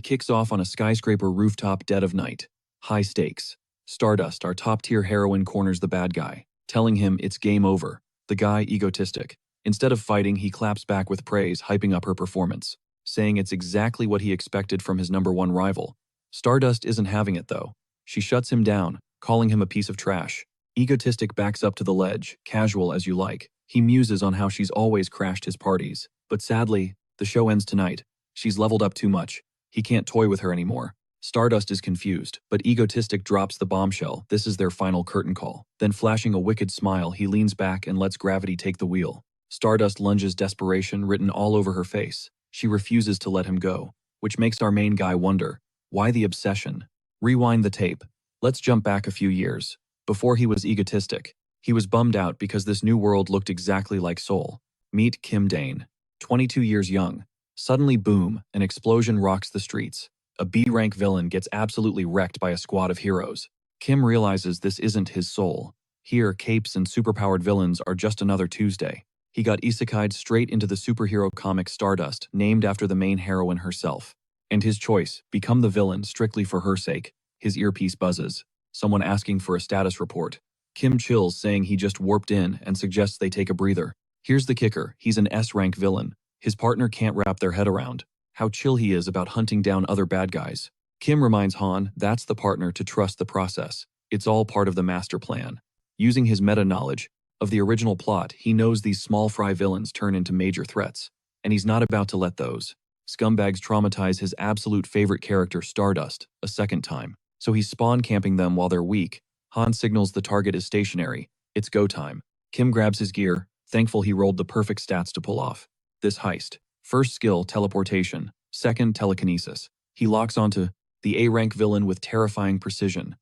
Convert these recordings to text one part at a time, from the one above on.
It kicks off on a skyscraper rooftop dead of night. High stakes. Stardust, our top-tier heroine, corners the bad guy, telling him it's game over. The guy, egotistic. Instead of fighting, he claps back with praise, hyping up her performance, saying it's exactly what he expected from his #1 rival. Stardust isn't having it, though. She shuts him down, calling him a piece of trash. Egotistic backs up to the ledge, casual as you like. He muses on how she's always crashed his parties. But sadly, the show ends tonight. She's leveled up too much. He can't toy with her anymore. Stardust is confused, but Egotistic drops the bombshell. This is their final curtain call. Then, flashing a wicked smile, he leans back and lets gravity take the wheel. Stardust lunges, desperation written all over her face. She refuses to let him go, which makes our main guy wonder, why the obsession? Rewind the tape. Let's jump back a few years. Before he was egotistic, he was bummed out because this new world looked exactly like Seoul. Meet Kim Dane, 22 years young. Suddenly, boom, an explosion rocks the streets. A B-rank villain gets absolutely wrecked by a squad of heroes. Kim realizes this isn't his soul. Here, capes and superpowered villains are just another Tuesday. He got isekai'd straight into the superhero comic Stardust, named after the main heroine herself. And his choice, become the villain strictly for her sake. His earpiece buzzes. Someone asking for a status report. Kim chills, saying he just warped in and suggests they take a breather. Here's the kicker, he's an S-rank villain. His partner can't wrap their head around how chill he is about hunting down other bad guys. Kim reminds Han that's the partner to trust the process. It's all part of the master plan. Using his meta-knowledge of the original plot, he knows these small fry villains turn into major threats, and he's not about to let those scumbags traumatize his absolute favorite character, Stardust, a second time. So he's spawn camping them while they're weak. Han signals the target is stationary. It's go time. Kim grabs his gear, thankful he rolled the perfect stats to pull off this heist. First skill, teleportation. Second, telekinesis. He locks onto the A-rank villain with terrifying precision.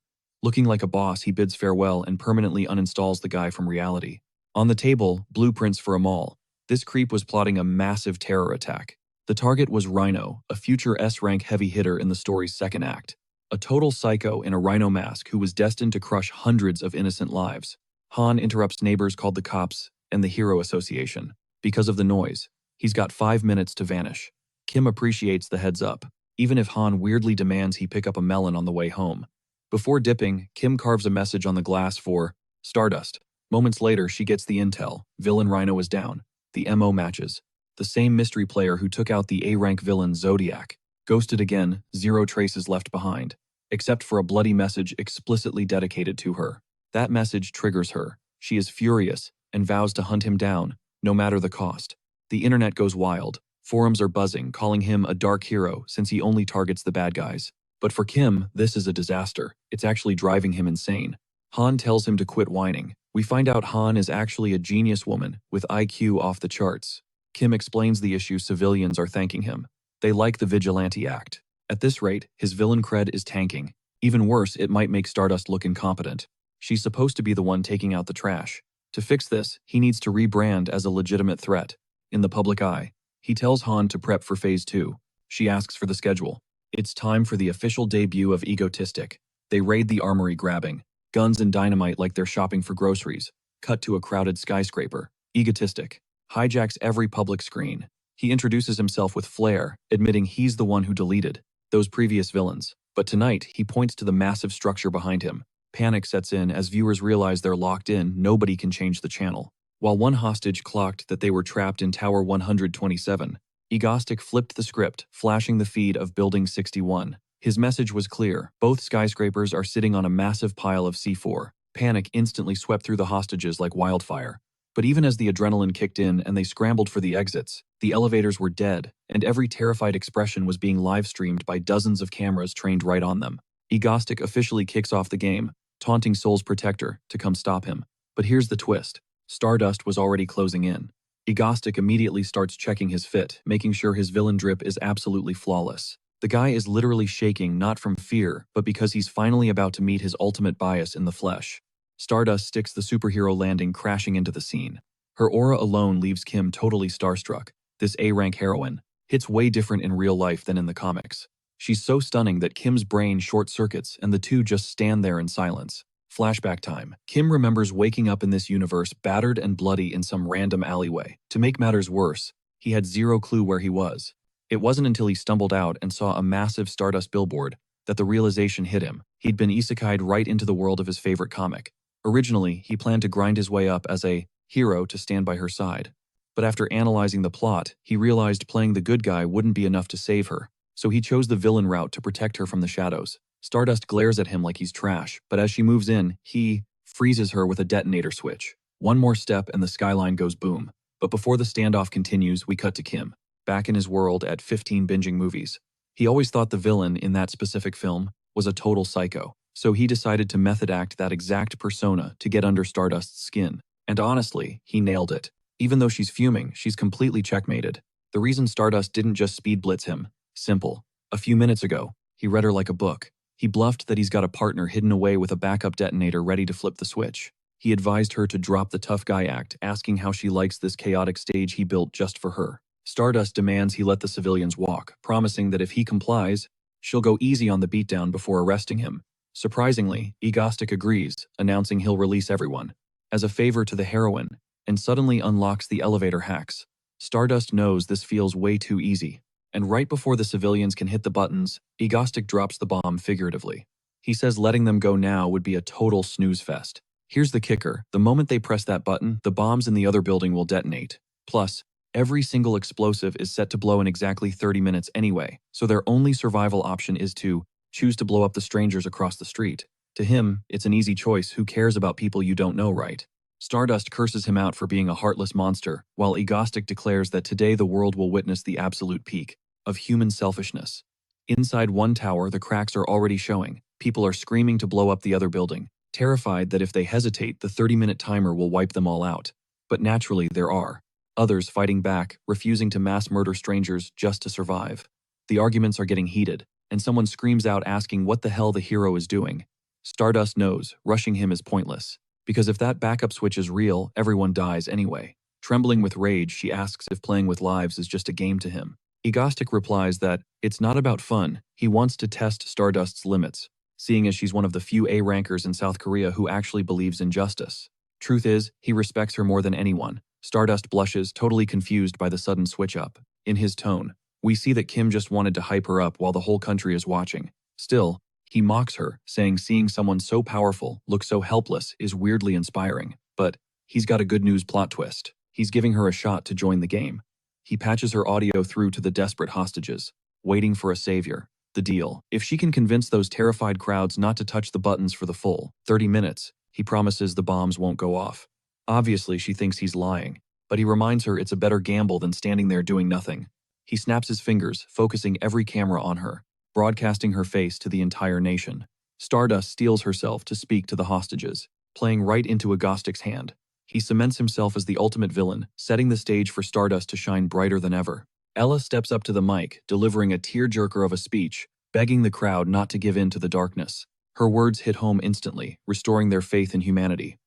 Looking like a boss, he bids farewell and permanently uninstalls the guy from reality. On the table, blueprints for a mall. This creep was plotting a massive terror attack. The target was Rhino, a future S-rank heavy hitter in the story's second act. A total psycho in a rhino mask who was destined to crush hundreds of innocent lives. Han interrupts neighbors called the cops and the Hero Association. Because of the noise, he's got 5 minutes to vanish. Kim appreciates the heads up, even if Han weirdly demands he pick up a melon on the way home. Before dipping, Kim carves a message on the glass for Stardust. Moments later, she gets the intel. Villain Rhino is down. The MO matches. The same mystery player who took out the A-rank villain Zodiac. Ghosted again, 0 traces left behind, except for a bloody message explicitly dedicated to her. That message triggers her. She is furious and vows to hunt him down, no matter the cost. The internet goes wild. Forums are buzzing, calling him a dark hero since he only targets the bad guys. But for Kim, this is a disaster. It's actually driving him insane. Han tells him to quit whining. We find out Han is actually a genius woman with IQ off the charts. Kim explains the issue. Civilians are thanking him. They like the vigilante act. At this rate, his villain cred is tanking. Even worse, it might make Stardust look incompetent. She's supposed to be the one taking out the trash. To fix this, he needs to rebrand as a legitimate threat in the public eye. He tells Han to prep for Phase 2. She asks for the schedule. It's time for the official debut of Egotistic. They raid the armory, grabbing guns and dynamite like they're shopping for groceries. Cut to a crowded skyscraper. Egotistic hijacks every public screen. He introduces himself with flair, admitting he's the one who deleted those previous villains. But tonight, he points to the massive structure behind him. Panic sets in as viewers realize they're locked in. Nobody can change the channel. While one hostage clocked that they were trapped in Tower 127, Egotistic flipped the script, flashing the feed of Building 61. His message was clear. Both skyscrapers are sitting on a massive pile of C4. Panic instantly swept through the hostages like wildfire. But even as the adrenaline kicked in and they scrambled for the exits, the elevators were dead, and every terrified expression was being live-streamed by dozens of cameras trained right on them. Egotistic officially kicks off the game, taunting Soul's protector to come stop him. But here's the twist. Stardust was already closing in. Egotistic immediately starts checking his fit, making sure his villain drip is absolutely flawless. The guy is literally shaking, not from fear, but because he's finally about to meet his ultimate bias in the flesh. Stardust sticks the superhero landing crashing into the scene. Her aura alone leaves Kim totally starstruck. This A-rank heroine hits way different in real life than in the comics. She's so stunning that Kim's brain short-circuits and the two just stand there in silence. Flashback time. Kim remembers waking up in this universe battered and bloody in some random alleyway. To make matters worse, he had 0 clue where he was. It wasn't until he stumbled out and saw a massive Stardust billboard that the realization hit him. He'd been isekai'd right into the world of his favorite comic. Originally, he planned to grind his way up as a hero to stand by her side. But after analyzing the plot, he realized playing the good guy wouldn't be enough to save her, so he chose the villain route to protect her from the shadows. Stardust glares at him like he's trash, but as she moves in, he freezes her with a detonator switch. One more step and the skyline goes boom. But before the standoff continues, we cut to Kim, back in his world at 15 binging movies. He always thought the villain in that specific film was a total psycho, so he decided to method act that exact persona to get under Stardust's skin. And honestly, he nailed it. Even though she's fuming, she's completely checkmated. The reason Stardust didn't just speed blitz him, simple. A few minutes ago, he read her like a book. He bluffed that he's got a partner hidden away with a backup detonator ready to flip the switch. He advised her to drop the tough guy act, asking how she likes this chaotic stage he built just for her. Stardust demands he let the civilians walk, promising that if he complies, she'll go easy on the beatdown before arresting him. Surprisingly, Egostic agrees, announcing he'll release everyone, as a favor to the heroine, and suddenly unlocks the elevator hacks. Stardust knows this feels way too easy, and right before the civilians can hit the buttons, Egostic drops the bomb figuratively. He says letting them go now would be a total snooze fest. Here's the kicker: the moment they press that button, the bombs in the other building will detonate. Plus, every single explosive is set to blow in exactly 30 minutes anyway, so their only survival option is to choose to blow up the strangers across the street. To him, it's an easy choice. Who cares about people you don't know, right? Stardust curses him out for being a heartless monster, while Egostic declares that today the world will witness the absolute peak of human selfishness. Inside one tower, the cracks are already showing. People are screaming to blow up the other building, terrified that if they hesitate, the 30-minute timer will wipe them all out. But naturally, there are others fighting back, refusing to mass murder strangers just to survive. The arguments are getting heated, and someone screams out asking what the hell the hero is doing. Stardust knows rushing him is pointless, because if that backup switch is real, everyone dies anyway. Trembling with rage, she asks if playing with lives is just a game to him. Egostic replies that it's not about fun. He wants to test Stardust's limits, seeing as she's one of the few A-rankers in South Korea who actually believes in justice. Truth is, he respects her more than anyone. Stardust blushes, totally confused by the sudden switch-up. In his tone, we see that Kim just wanted to hype her up while the whole country is watching. Still, he mocks her, saying seeing someone so powerful look so helpless is weirdly inspiring. But he's got a good news plot twist. He's giving her a shot to join the game. He patches her audio through to the desperate hostages, waiting for a savior. The deal: if she can convince those terrified crowds not to touch the buttons for the full 30 minutes, he promises the bombs won't go off. Obviously, she thinks he's lying, but he reminds her it's a better gamble than standing there doing nothing. He snaps his fingers, focusing every camera on her, broadcasting her face to the entire nation. Stardust steels herself to speak to the hostages, playing right into Egostic's hand. He cements himself as the ultimate villain, setting the stage for Stardust to shine brighter than ever. Ella steps up to the mic, delivering a tearjerker of a speech, begging the crowd not to give in to the darkness. Her words hit home instantly, restoring their faith in humanity.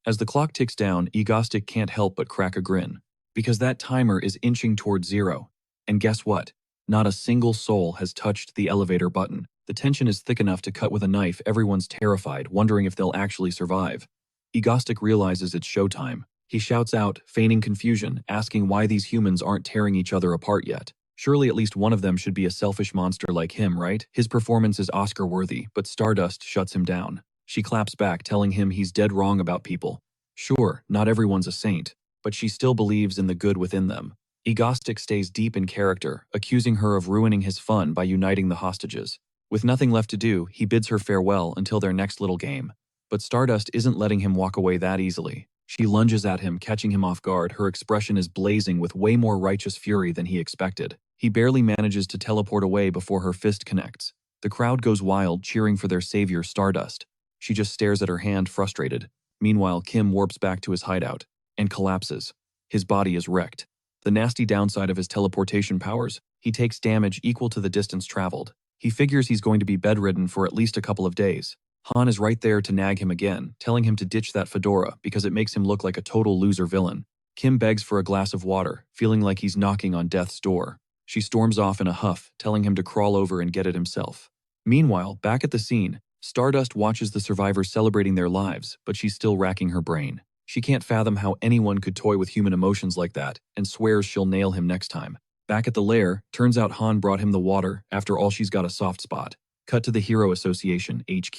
As the clock ticks down, Egostic can't help but crack a grin, because that timer is inching toward zero. And guess what? Not a single soul has touched the elevator button. The tension is thick enough to cut with a knife. Everyone's terrified, wondering if they'll actually survive. Egostic realizes it's showtime. He shouts out, feigning confusion, asking why these humans aren't tearing each other apart yet. Surely at least one of them should be a selfish monster like him, right? His performance is Oscar-worthy, but Stardust shuts him down. She claps back, telling him he's dead wrong about people. Sure, not everyone's a saint, but she still believes in the good within them. Egostic stays deep in character, accusing her of ruining his fun by uniting the hostages. With nothing left to do, he bids her farewell until their next little game. But Stardust isn't letting him walk away that easily. She lunges at him, catching him off guard. Her expression is blazing with way more righteous fury than he expected. He barely manages to teleport away before her fist connects. The crowd goes wild, cheering for their savior, Stardust. She just stares at her hand, frustrated. Meanwhile, Kim warps back to his hideout and collapses. His body is wrecked. The nasty downside of his teleportation powers: he takes damage equal to the distance traveled. He figures he's going to be bedridden for at least a couple of days. Han is right there to nag him again, telling him to ditch that fedora because it makes him look like a total loser villain. Kim begs for a glass of water, feeling like he's knocking on death's door. She storms off in a huff, telling him to crawl over and get it himself. Meanwhile, back at the scene, Stardust watches the survivors celebrating their lives, but she's still racking her brain. She can't fathom how anyone could toy with human emotions like that, and swears she'll nail him next time. Back at the lair, turns out Han brought him the water. After all, she's got a soft spot. Cut to the Hero Association, HQ.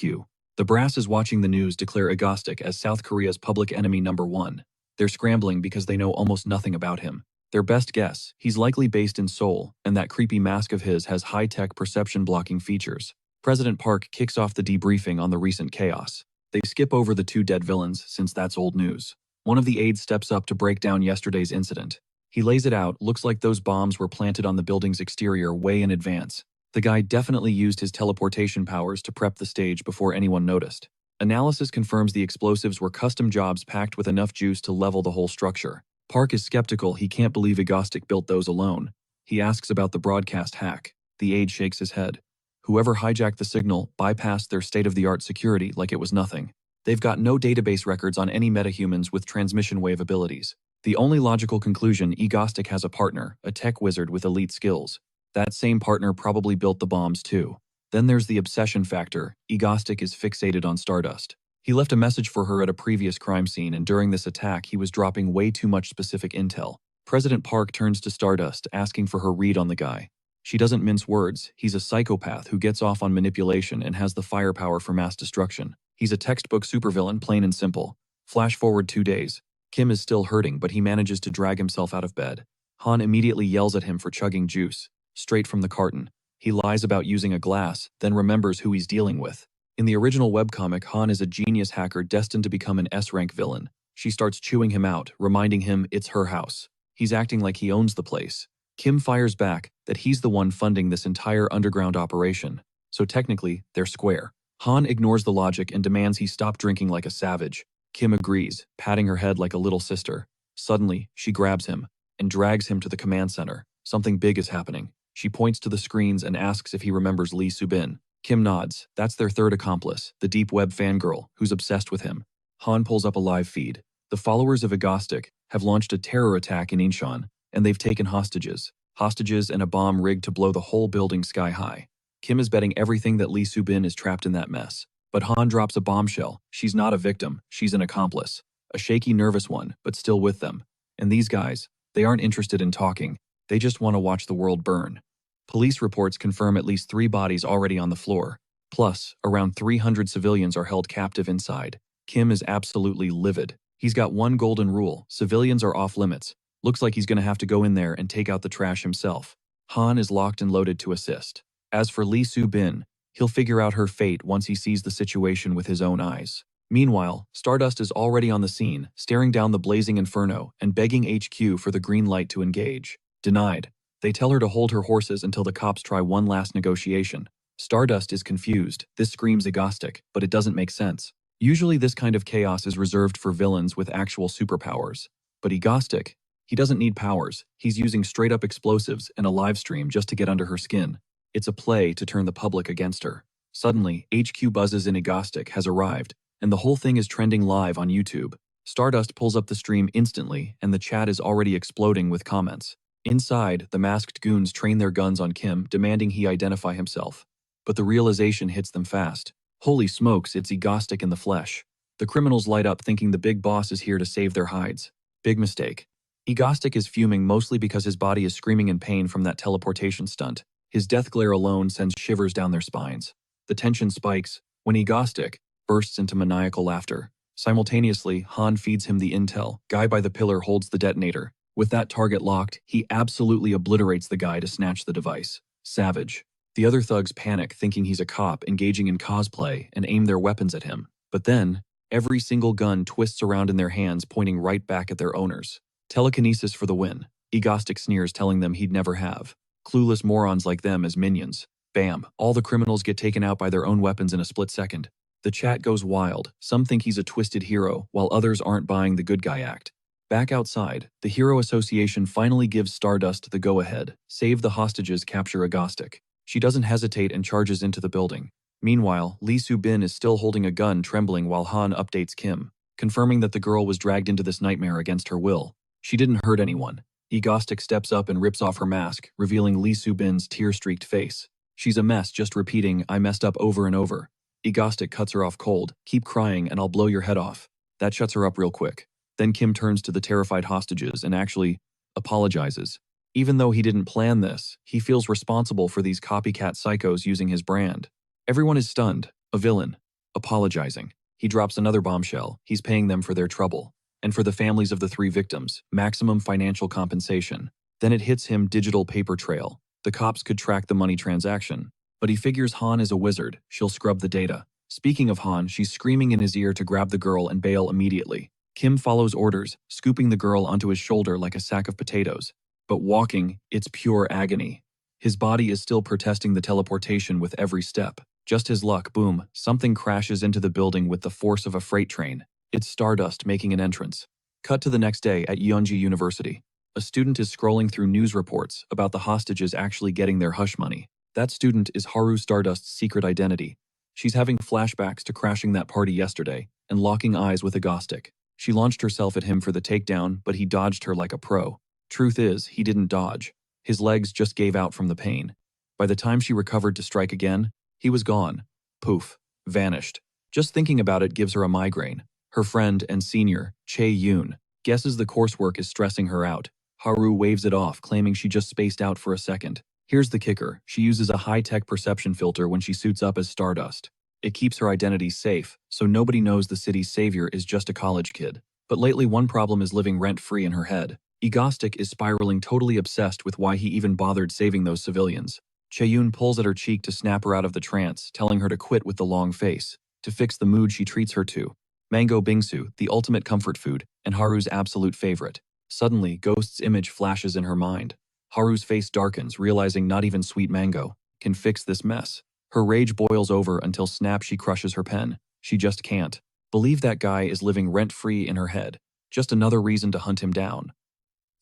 The brass is watching the news declare Agostic as South Korea's public enemy #1. They're scrambling because they know almost nothing about him. Their best guess, he's likely based in Seoul, and that creepy mask of his has high-tech perception-blocking features. President Park kicks off the debriefing on the recent chaos. They skip over the 2 dead villains since that's old news. One of the aides steps up to break down yesterday's incident. He lays it out, looks like those bombs were planted on the building's exterior way in advance. The guy definitely used his teleportation powers to prep the stage before anyone noticed. Analysis confirms the explosives were custom jobs packed with enough juice to level the whole structure. Park is skeptical. He can't believe Agostic built those alone. He asks about the broadcast hack. The aide shakes his head. Whoever hijacked the signal bypassed their state-of-the-art security like it was nothing. They've got no database records on any metahumans with transmission wave abilities. The only logical conclusion, Agostic has a partner, a tech wizard with elite skills. That same partner probably built the bombs too. Then there's the obsession factor. Agostic is fixated on Stardust. He left a message for her at a previous crime scene, and during this attack he was dropping way too much specific intel. President Park turns to Stardust, asking for her read on the guy. She doesn't mince words. He's a psychopath who gets off on manipulation and has the firepower for mass destruction. He's a textbook supervillain, plain and simple. Flash forward 2 days. Kim is still hurting, but he manages to drag himself out of bed. Han immediately yells at him for chugging juice, straight from the carton. He lies about using a glass, then remembers who he's dealing with. In the original webcomic, Han is a genius hacker destined to become an S-rank villain. She starts chewing him out, reminding him it's her house. He's acting like he owns the place. Kim fires back that he's the one funding this entire underground operation. So technically, they're square. Han ignores the logic and demands he stop drinking like a savage. Kim agrees, patting her head like a little sister. Suddenly, she grabs him and drags him to the command center. Something big is happening. She points to the screens and asks if he remembers Lee Subin. Kim nods. That's their third accomplice, the deep web fangirl, who's obsessed with him. Han pulls up a live feed. The followers of Agostic have launched a terror attack in Incheon, and they've taken hostages. Hostages and a bomb rigged to blow the whole building sky high. Kim is betting everything that Lee Subin is trapped in that mess. But Han drops a bombshell. She's not a victim, she's an accomplice. A shaky, nervous one, but still with them. And these guys, they aren't interested in talking. They just want to watch the world burn. Police reports confirm at least 3 bodies already on the floor. Plus, around 300 civilians are held captive inside. Kim is absolutely livid. He's got one golden rule: civilians are off limits. Looks like he's going to have to go in there and take out the trash himself. Han is locked and loaded to assist. As for Lee Subin, he'll figure out her fate once he sees the situation with his own eyes. Meanwhile, Stardust is already on the scene, staring down the blazing inferno and begging HQ for the green light to engage. Denied. They tell her to hold her horses until the cops try one last negotiation. Stardust is confused. This screams Agostic, but it doesn't make sense. Usually this kind of chaos is reserved for villains with actual superpowers. But Agostic, he doesn't need powers. He's using straight-up explosives and a live stream just to get under her skin. It's a play to turn the public against her. Suddenly, HQ buzzes in Agostic has arrived, and the whole thing is trending live on YouTube. Stardust pulls up the stream instantly, and the chat is already exploding with comments. Inside, the masked goons train their guns on Kim, demanding he identify himself. But the realization hits them fast. Holy smokes, it's Agostic in the flesh. The criminals light up thinking the big boss is here to save their hides. Big mistake. Agostic is fuming mostly because his body is screaming in pain from that teleportation stunt. His death glare alone sends shivers down their spines. The tension spikes when Agostic bursts into maniacal laughter. Simultaneously, Han feeds him the intel. Guy by the pillar holds the detonator. With that target locked, he absolutely obliterates the guy to snatch the device. Savage. The other thugs panic, thinking he's a cop engaging in cosplay, and aim their weapons at him. But then, every single gun twists around in their hands, pointing right back at their owners. Telekinesis for the win. Agostic sneers, telling them he'd never have. Clueless morons like them as minions. Bam, all the criminals get taken out by their own weapons in a split second. The chat goes wild. Some think he's a twisted hero, while others aren't buying the good guy act. Back outside, the Hero Association finally gives Stardust the go-ahead. Save the hostages, capture Agostic. She doesn't hesitate and charges into the building. Meanwhile, Lee Subin is still holding a gun, trembling while Han updates Kim, confirming that the girl was dragged into this nightmare against her will. She didn't hurt anyone. Agostic steps up and rips off her mask, revealing Lee Subin's tear-streaked face. She's a mess, just repeating, "I messed up," over and over. Agostic cuts her off cold. "Keep crying and I'll blow your head off." That shuts her up real quick. Then Kim turns to the terrified hostages and actually apologizes. Even though he didn't plan this, he feels responsible for these copycat psychos using his brand. Everyone is stunned, a villain, apologizing. He drops another bombshell, he's paying them for their trouble. And for the families of the 3 victims, maximum financial compensation. Then it hits him digital paper trail. The cops could track the money transaction. But he figures Han is a wizard, she'll scrub the data. Speaking of Han, she's screaming in his ear to grab the girl and bail immediately. Kim follows orders, scooping the girl onto his shoulder like a sack of potatoes. But walking, it's pure agony. His body is still protesting the teleportation with every step. Just his luck, boom, something crashes into the building with the force of a freight train. It's Stardust making an entrance. Cut to the next day at Yeonji University. A student is scrolling through news reports about the hostages actually getting their hush money. That student is Haru Stardust's secret identity. She's having flashbacks to crashing that party yesterday and locking eyes with Agostic. She launched herself at him for the takedown, but he dodged her like a pro. Truth is, he didn't dodge. His legs just gave out from the pain. By the time she recovered to strike again, he was gone. Poof. Vanished. Just thinking about it gives her a migraine. Her friend and senior, Chae Yoon, guesses the coursework is stressing her out. Haru waves it off, claiming she just spaced out for a second. Here's the kicker. She uses a high-tech perception filter when she suits up as Stardust. It keeps her identity safe, so nobody knows the city's savior is just a college kid. But lately one problem is living rent-free in her head. Agostic is spiraling totally obsessed with why he even bothered saving those civilians. Chae-yoon pulls at her cheek to snap her out of the trance, telling her to quit with the long face. To fix the mood she treats her to. Mango bingsu, the ultimate comfort food, and Haru's absolute favorite. Suddenly, Ghost's image flashes in her mind. Haru's face darkens, realizing not even sweet mango can fix this mess. Her rage boils over until snap she crushes her pen. She just can't believe that guy is living rent-free in her head. Just another reason to hunt him down.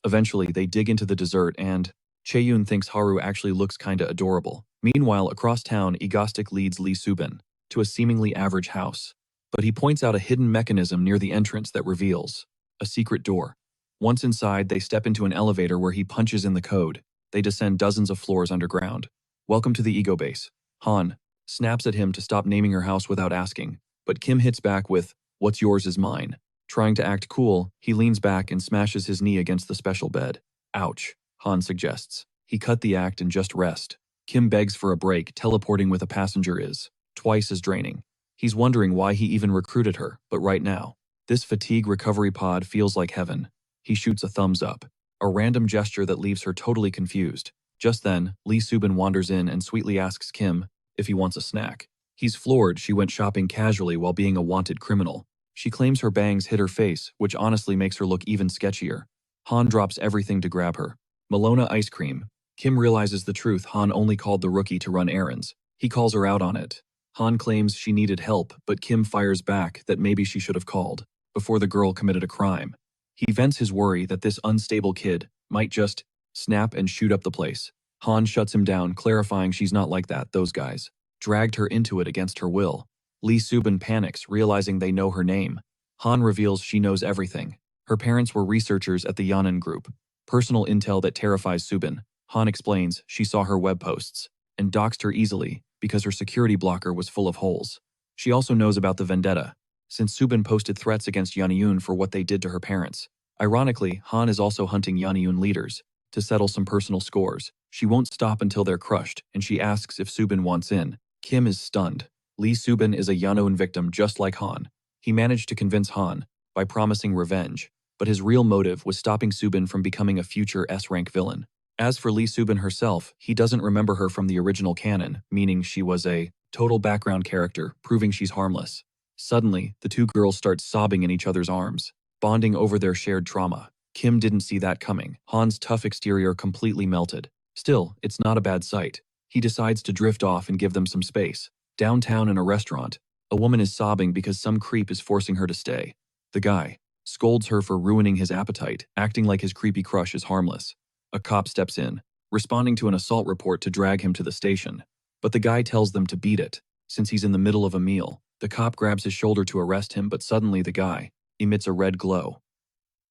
Eventually, they dig into the dessert and Chae-yoon thinks Haru actually looks kinda adorable. Meanwhile, across town, Agostic leads Lee Subin to a seemingly average house. But he points out a hidden mechanism near the entrance that reveals a secret door. Once inside, they step into an elevator where he punches in the code. They descend dozens of floors underground. Welcome to the ego base. Han snaps at him to stop naming her house without asking, but Kim hits back with, "What's yours is mine." Trying to act cool, he leans back and smashes his knee against the special bed. Ouch, Han suggests. He cut the act and just rest. Kim begs for a break, teleporting with a passenger is twice as draining. He's wondering why he even recruited her, but right now, this fatigue recovery pod feels like heaven. He shoots a thumbs up, a random gesture that leaves her totally confused. Just then, Lee Subin wanders in and sweetly asks Kim if he wants a snack. He's floored she went shopping casually while being a wanted criminal. She claims her bangs hit her face, which honestly makes her look even sketchier. Han drops everything to grab her. Malona ice cream. Kim realizes the truth. Han only called the rookie to run errands. He calls her out on it. Han claims she needed help, but Kim fires back that maybe she should have called before the girl committed a crime. He vents his worry that this unstable kid might just snap and shoot up the place. Han shuts him down, clarifying she's not like that, those guys dragged her into it against her will. Lee Subin panics, realizing they know her name. Han reveals she knows everything. Her parents were researchers at the Yanan group. Personal intel that terrifies Subin. Han explains she saw her web posts and doxed her easily because her security blocker was full of holes. She also knows about the vendetta, since Subin posted threats against Yeonjun for what they did to her parents. Ironically, Han is also hunting Yeonjun leaders to settle some personal scores. She won't stop until they're crushed, and she asks if Subin wants in. Kim is stunned. Lee Subin is a Yeonjun victim just like Han. He managed to convince Han by promising revenge, but his real motive was stopping Subin from becoming a future S-rank villain. As for Lee Subin herself, he doesn't remember her from the original canon, meaning she was a total background character, proving she's harmless. Suddenly, the two girls start sobbing in each other's arms, bonding over their shared trauma. Kim didn't see that coming. Han's tough exterior completely melted. Still, it's not a bad sight. He decides to drift off and give them some space. Downtown in a restaurant, a woman is sobbing because some creep is forcing her to stay. The guy scolds her for ruining his appetite, acting like his creepy crush is harmless. A cop steps in, responding to an assault report to drag him to the station. But the guy tells them to beat it, since he's in the middle of a meal. The cop grabs his shoulder to arrest him, but suddenly the guy emits a red glow.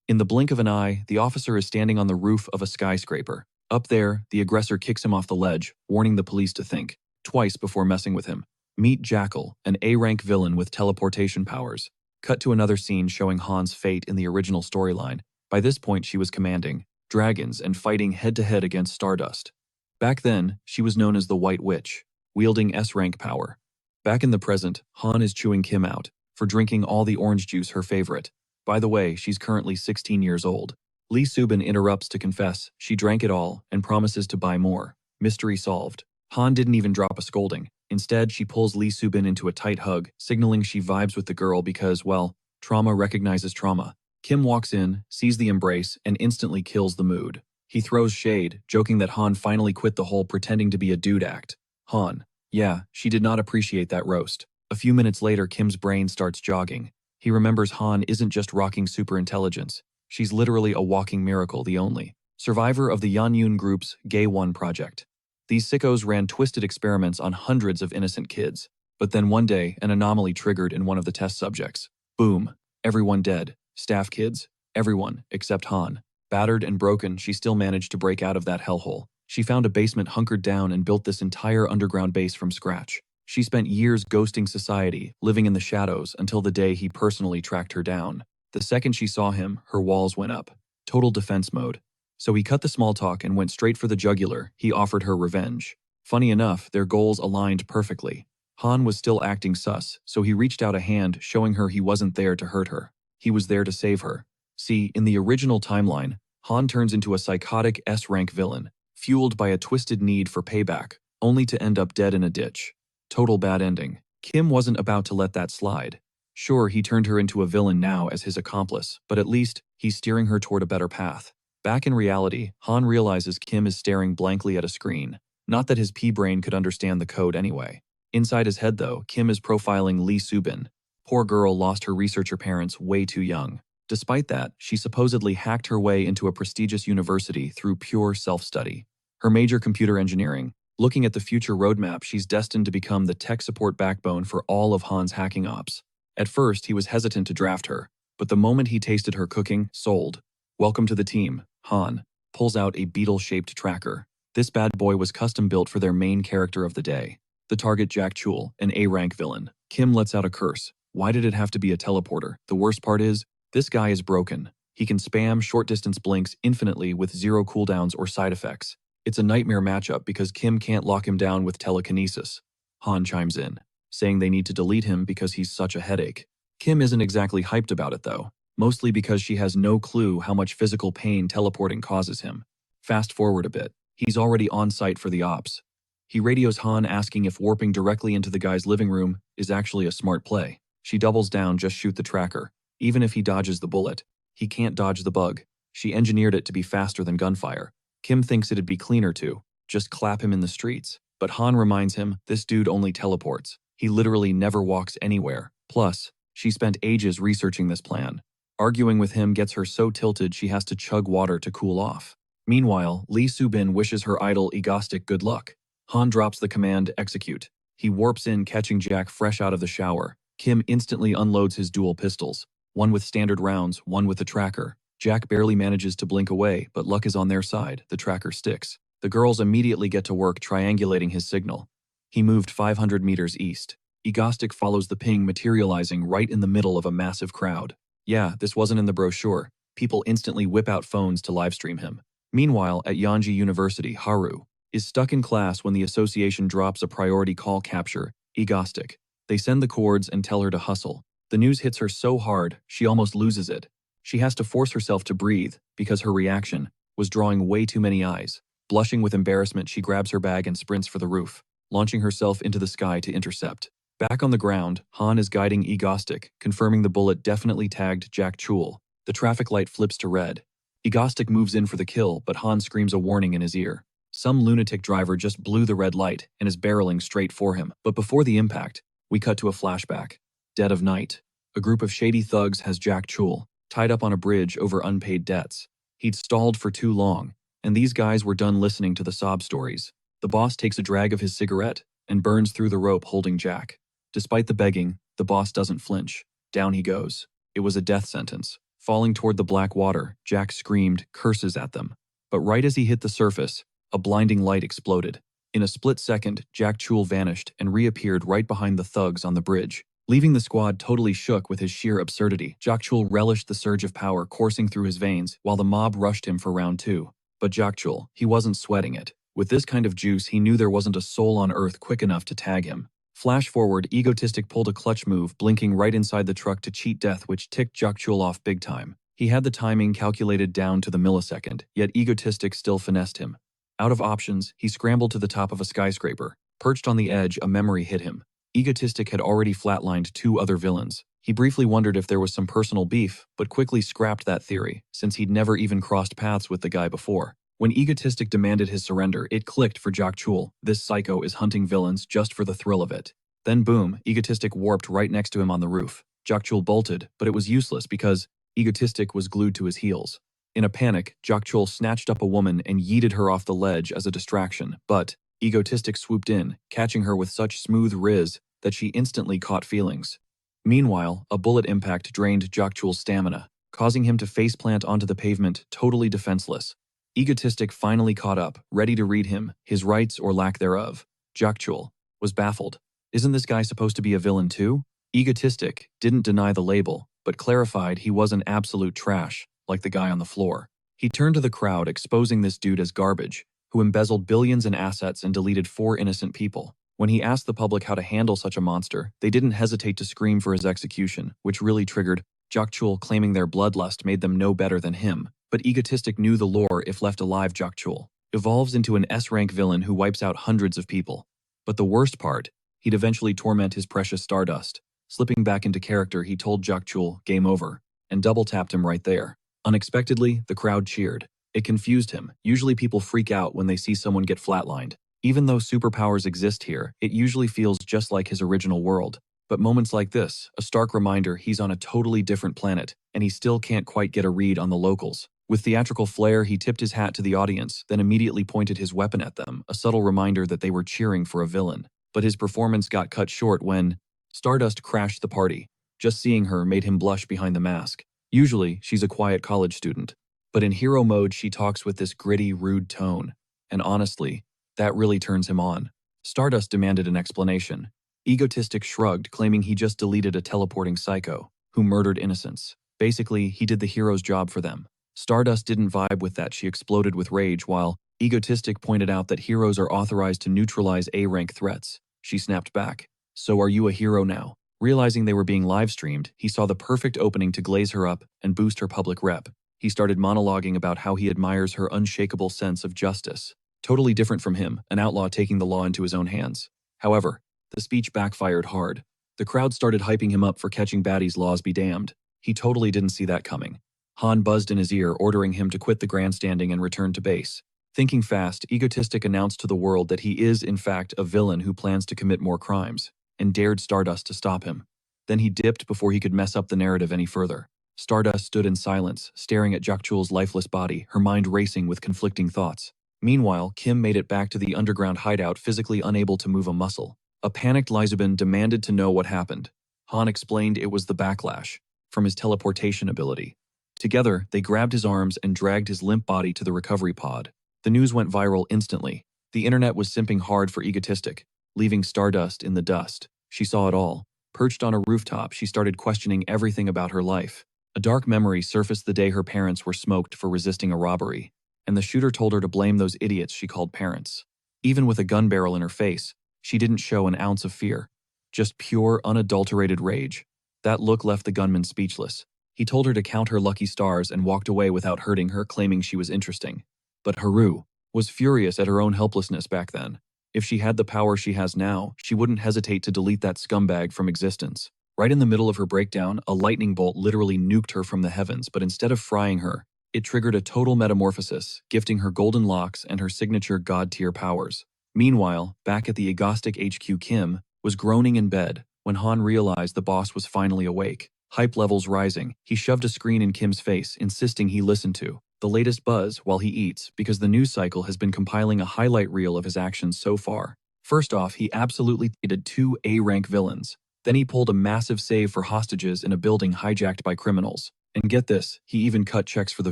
In the blink of an eye, the officer is standing on the roof of a skyscraper. Up there, the aggressor kicks him off the ledge, warning the police to think twice before messing with him. Meet Jackal, an A-rank villain with teleportation powers. Cut to another scene showing Han's fate in the original storyline. By this point, she was commanding, dragons, and fighting head-to-head against Stardust. Back then, she was known as the White Witch, wielding S-rank power. Back in the present, Han is chewing Kim out for drinking all the orange juice, her favorite. By the way, she's currently 16 years old. Lee Subin interrupts to confess she drank it all and promises to buy more. Mystery solved. Han didn't even drop a scolding. Instead, she pulls Lee Subin into a tight hug, signaling she vibes with the girl because, well, trauma recognizes trauma. Kim walks in, sees the embrace, and instantly kills the mood. He throws shade, joking that Han finally quit the whole pretending to be a dude act. Han. Yeah, she did not appreciate that roast. A few minutes later, Kim's brain starts jogging. He remembers Han isn't just rocking superintelligence. She's literally a walking miracle, the only survivor of the Yanyun Group's Gay One project. These sickos ran twisted experiments on hundreds of innocent kids. But then one day, an anomaly triggered in one of the test subjects. Boom. Everyone dead. Staff kids? Everyone, except Han. Battered and broken, she still managed to break out of that hellhole. She found a basement, hunkered down, and built this entire underground base from scratch. She spent years ghosting society, living in the shadows, until the day he personally tracked her down. The second she saw him, her walls went up. Total defense mode. So he cut the small talk and went straight for the jugular. He offered her revenge. Funny enough, their goals aligned perfectly. Han was still acting sus, so he reached out a hand, showing her he wasn't there to hurt her. He was there to save her. See, in the original timeline, Han turns into a psychotic S-rank villain, fueled by a twisted need for payback, only to end up dead in a ditch. Total bad ending. Kim wasn't about to let that slide. Sure, he turned her into a villain now as his accomplice, but at least he's steering her toward a better path. Back in reality, Han realizes Kim is staring blankly at a screen. Not that his pea-brain could understand the code anyway. Inside his head, though, Kim is profiling Lee Subin. Poor girl lost her researcher parents way too young. Despite that, she supposedly hacked her way into a prestigious university through pure self-study. Her major computer engineering. Looking at the future roadmap, she's destined to become the tech support backbone for all of Han's hacking ops. At first, he was hesitant to draft her, but the moment he tasted her cooking, sold. Welcome to the team. Han pulls out a beetle-shaped tracker. This bad boy was custom-built for their main character of the day. The target, Jack Chul, an A-rank villain. Kim lets out a curse. Why did it have to be a teleporter? The worst part is, this guy is broken. He can spam short-distance blinks infinitely with zero cooldowns or side effects. It's a nightmare matchup because Kim can't lock him down with telekinesis. Han chimes in, saying they need to delete him because he's such a headache. Kim isn't exactly hyped about it though, mostly because she has no clue how much physical pain teleporting causes him. Fast forward a bit, he's already on site for the ops. He radios Han asking if warping directly into the guy's living room is actually a smart play. She doubles down, just shoot the tracker. Even if he dodges the bullet, he can't dodge the bug. She engineered it to be faster than gunfire. Kim thinks it'd be cleaner to just clap him in the streets. But Han reminds him, this dude only teleports. He literally never walks anywhere. Plus, she spent ages researching this plan. Arguing with him gets her so tilted she has to chug water to cool off. Meanwhile, Lee Subin wishes her idol Egostic good luck. Han drops the command, execute. He warps in, catching Jack fresh out of the shower. Kim instantly unloads his dual pistols. One with standard rounds, one with a tracker. Jack barely manages to blink away, but luck is on their side. The tracker sticks. The girls immediately get to work triangulating his signal. He moved 500 meters east. Egostic follows the ping, materializing right in the middle of a massive crowd. Yeah, this wasn't in the brochure. People instantly whip out phones to livestream him. Meanwhile, at Yanji University, Haru is stuck in class when the association drops a priority call capture, Egostic. They send the cords and tell her to hustle. The news hits her so hard, she almost loses it. She has to force herself to breathe because her reaction was drawing way too many eyes. Blushing with embarrassment, she grabs her bag and sprints for the roof, launching herself into the sky to intercept. Back on the ground, Han is guiding Egostic, confirming the bullet definitely tagged Jack Chul. The traffic light flips to red. Egostic moves in for the kill, but Han screams a warning in his ear. Some lunatic driver just blew the red light and is barreling straight for him. But before the impact, we cut to a flashback. Dead of night. A group of shady thugs has Jack Chul tied up on a bridge over unpaid debts. He'd stalled for too long, and these guys were done listening to the sob stories. The boss takes a drag of his cigarette and burns through the rope holding Jack. Despite the begging, the boss doesn't flinch. Down he goes. It was a death sentence. Falling toward the black water, Jack screamed curses at them. But right as he hit the surface, a blinding light exploded. In a split second, Jack Chul vanished and reappeared right behind the thugs on the bridge. Leaving the squad totally shook with his sheer absurdity, Jakchul relished the surge of power coursing through his veins while the mob rushed him for round 2. But Jakchul, he wasn't sweating it. With this kind of juice, he knew there wasn't a soul on earth quick enough to tag him. Flash forward, Egotistic pulled a clutch move, blinking right inside the truck to cheat death, which ticked Jakchul off big time. He had the timing calculated down to the millisecond, yet Egotistic still finessed him. Out of options, he scrambled to the top of a skyscraper. Perched on the edge, a memory hit him. Egotistic had already flatlined 2 other villains. He briefly wondered if there was some personal beef, but quickly scrapped that theory, since he'd never even crossed paths with the guy before. When Egotistic demanded his surrender, it clicked for Jakchul. This psycho is hunting villains just for the thrill of it. Then boom, Egotistic warped right next to him on the roof. Jakchul bolted, but it was useless because Egotistic was glued to his heels. In a panic, Jakchul snatched up a woman and yeeted her off the ledge as a distraction, but Egotistic swooped in, catching her with such smooth riz that she instantly caught feelings. Meanwhile, a bullet impact drained Jakchul's stamina, causing him to faceplant onto the pavement, totally defenseless. Egotistic finally caught up, ready to read him, his rights or lack thereof. Jakchul was baffled. Isn't this guy supposed to be a villain too? Egotistic didn't deny the label, but clarified he wasn't absolute trash, like the guy on the floor. He turned to the crowd, exposing this dude as garbage, who embezzled billions in assets and deleted 4 innocent people. When he asked the public how to handle such a monster, they didn't hesitate to scream for his execution, which really triggered Jakchul, claiming their bloodlust made them no better than him. But Egotistic knew the lore. If left alive, Jakchul evolves into an S-rank villain who wipes out hundreds of people. But the worst part, he'd eventually torment his precious Stardust. Slipping back into character, he told Jakchul, "Game over," and double-tapped him right there. Unexpectedly, the crowd cheered. It confused him. Usually people freak out when they see someone get flatlined. Even though superpowers exist here, it usually feels just like his original world. But moments like this, a stark reminder he's on a totally different planet, and he still can't quite get a read on the locals. With theatrical flair, he tipped his hat to the audience, then immediately pointed his weapon at them, a subtle reminder that they were cheering for a villain. But his performance got cut short when Stardust crashed the party. Just seeing her made him blush behind the mask. Usually, she's a quiet college student. But in hero mode, she talks with this gritty, rude tone. And honestly, that really turns him on. Stardust demanded an explanation. Egotistic shrugged, claiming he just deleted a teleporting psycho who murdered innocents. Basically, he did the hero's job for them. Stardust didn't vibe with that. She exploded with rage, while Egotistic pointed out that heroes are authorized to neutralize A-rank threats. She snapped back. "So are you a hero now?" Realizing they were being live-streamed, he saw the perfect opening to glaze her up and boost her public rep. He started monologuing about how he admires her unshakable sense of justice. Totally different from him, an outlaw taking the law into his own hands. However, the speech backfired hard. The crowd started hyping him up for catching baddies, laws be damned. He totally didn't see that coming. Han buzzed in his ear, ordering him to quit the grandstanding and return to base. Thinking fast, Egotistic announced to the world that he is, in fact, a villain who plans to commit more crimes, and dared Stardust to stop him. Then he dipped before he could mess up the narrative any further. Stardust stood in silence, staring at Jakchul's lifeless body, her mind racing with conflicting thoughts. Meanwhile, Kim made it back to the underground hideout, physically unable to move a muscle. A panicked Lizabin demanded to know what happened. Han explained it was the backlash from his teleportation ability. Together, they grabbed his arms and dragged his limp body to the recovery pod. The news went viral instantly. The internet was simping hard for Egotistic, leaving Stardust in the dust. She saw it all. Perched on a rooftop, she started questioning everything about her life. A dark memory surfaced the day her parents were smoked for resisting a robbery, and the shooter told her to blame those idiots she called parents. Even with a gun barrel in her face, she didn't show an ounce of fear. Just pure, unadulterated rage. That look left the gunman speechless. He told her to count her lucky stars and walked away without hurting her, claiming she was interesting. But Haru was furious at her own helplessness back then. If she had the power she has now, she wouldn't hesitate to delete that scumbag from existence. Right in the middle of her breakdown, a lightning bolt literally nuked her from the heavens, but instead of frying her, it triggered a total metamorphosis, gifting her golden locks and her signature god-tier powers. Meanwhile, back at the Agostic HQ, Kim was groaning in bed when Han realized the boss was finally awake. Hype levels rising, he shoved a screen in Kim's face, insisting he listen to the latest buzz while he eats, because the news cycle has been compiling a highlight reel of his actions so far. First off, he absolutely did 2 A-rank villains. Then he pulled a massive save for hostages in a building hijacked by criminals. And get this, he even cut checks for the